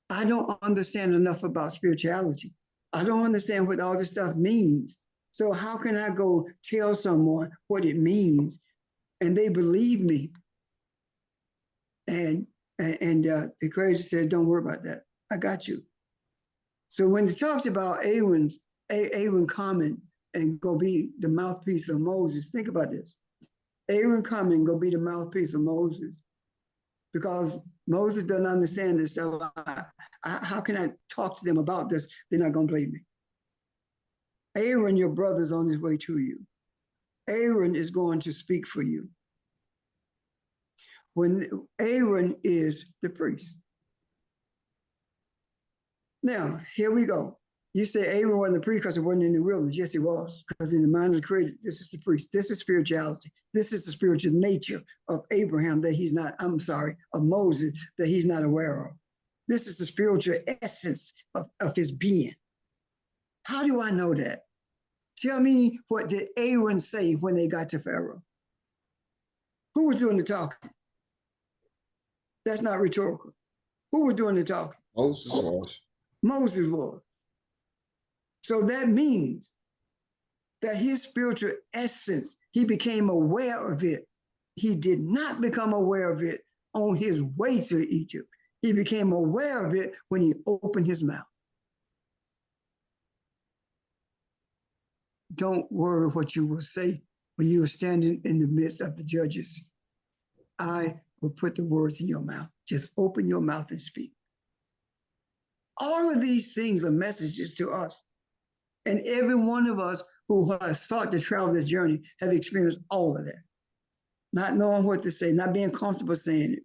don't understand enough about spirituality. I don't understand what all this stuff means. So how can I go tell someone what it means and they believe me? And the Creator says, don't worry about that. I got you. So when it talks about Aaron coming and go be the mouthpiece of Moses, think about this. Aaron coming go be the mouthpiece of Moses, because Moses doesn't understand this. So how can I talk to them about this? They're not going to believe me. Aaron, your brother's on his way to you. Aaron is going to speak for you. When Aaron is the priest. Now, here we go. You say Aaron wasn't the priest because it wasn't in the wilderness. Yes, he was, because in the mind of the creator, this is the priest. This is spirituality. This is the spiritual nature of Abraham that he's not, I'm sorry, of Moses that he's not aware of. This is the spiritual essence of his being. How do I know that? Tell me, what did Aaron say when they got to Pharaoh? Who was doing the talking? That's not rhetorical. Who was doing the talking? Moses was. Moses was. So that means that his spiritual essence, he became aware of it. He did not become aware of it on his way to Egypt. He became aware of it when he opened his mouth. Don't worry what you will say when you are standing in the midst of the judges. I will put the words in your mouth. Just open your mouth and speak. All of these things are messages to us. And every one of us who has sought to travel this journey have experienced all of that. Not knowing what to say, not being comfortable saying it.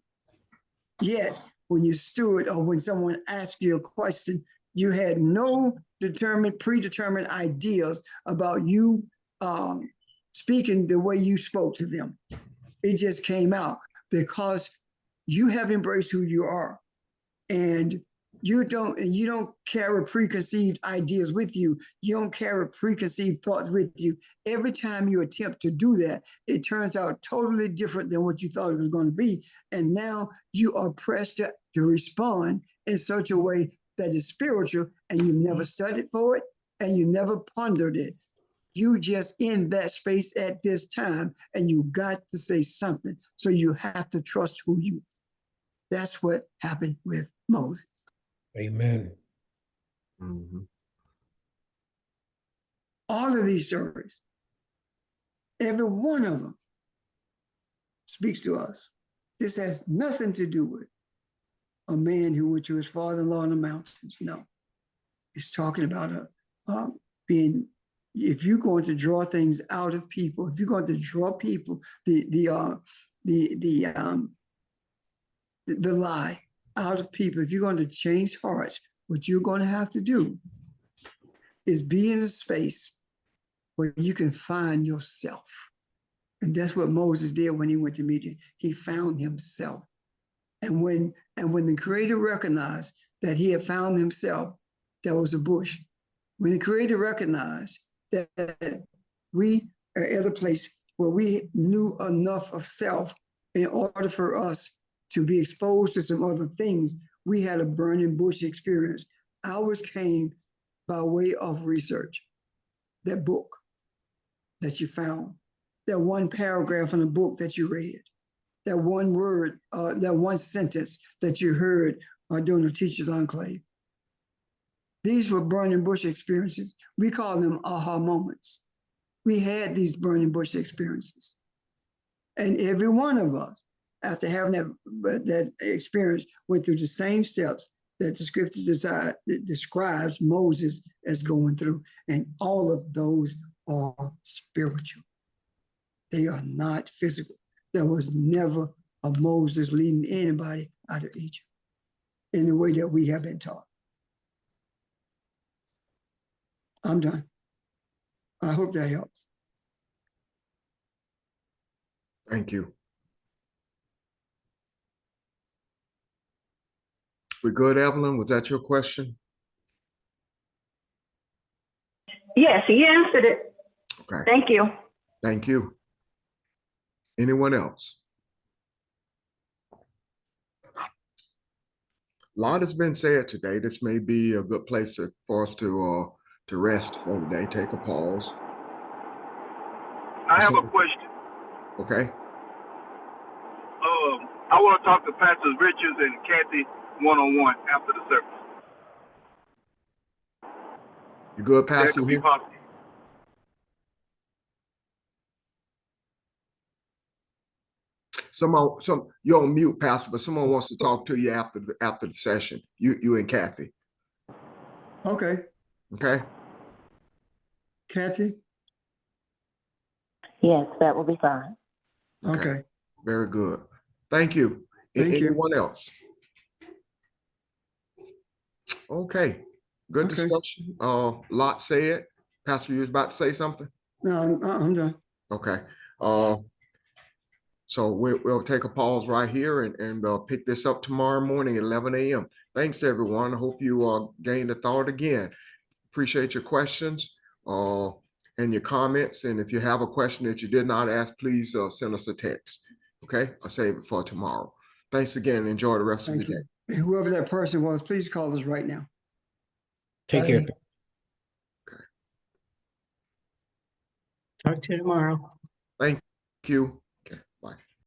Yet, when you stood or when someone asked you a question, you had no predetermined ideas about you speaking the way you spoke to them. It just came out because you have embraced who you are. And you don't carry preconceived ideas with you. You don't carry preconceived thoughts with you. Every time you attempt to do that, it turns out totally different than what you thought it was going to be. And now you are pressed to respond in such a way that is spiritual, and you never studied for it and you never pondered it. You just in that space at this time, and you got to say something. So you have to trust who you are. That's what happened with Moses. Amen. Mm-hmm. All of these stories, every one of them speaks to us. This has nothing to do with a man who went to his father-in-law in the mountains. No, it's talking about being. If you're going to draw things out of people, if you're going to draw people, the lie out of people, if you're going to change hearts, what you're going to have to do is be in a space where you can find yourself. And that's what Moses did when he went to Midian. He found himself. And when the Creator recognized that he had found himself, there was a bush. When the Creator recognized that we are at a place where we knew enough of self in order for us to be exposed to some other things, we had a burning bush experience. Ours came by way of research. That book that you found, that one paragraph in a book that you read, that one word, that one sentence that you heard during the Teacher's Enclave. These were burning bush experiences. We call them aha moments. We had these burning bush experiences. And every one of us, after having that experience, went through the same steps that the scripture describes Moses as going through. And all of those are spiritual. They are not physical. There was never a Moses leading anybody out of Egypt in the way that we have been taught. I'm done. I hope that helps. Thank you. We good, Evelyn? Was that your question? Yes, he answered it. Okay. Thank you. Thank you. Anyone else? A lot has been said today. This may be a good place for us to rest for the day. Take a pause. I have a question. Okay. I want to talk to Pastors Richards and Kathy one-on-one after the service. You good, That Pastor? could be Here? possible. You're on mute, Pastor, but someone wants to talk to you after the session. You and Kathy. Okay, Okay. Kathy? Yes, that will be fine. Okay, Very good. Thank you. Thank you. Anyone else? Okay. Good Okay. discussion. Lot said. Pastor, you was about to say something? no, I'm done. Okay. So we'll take a pause right here and pick this up tomorrow morning at 11 a.m. Thanks, everyone. I hope you gained a thought again. Appreciate your questions and your comments. And if you have a question that you did not ask, please send us a text. Okay, I'll save it for tomorrow. Thanks again. Enjoy the rest of Thank your you. day. And whoever that person was, please call us right now. Take care. Talk to you tomorrow. Thank you.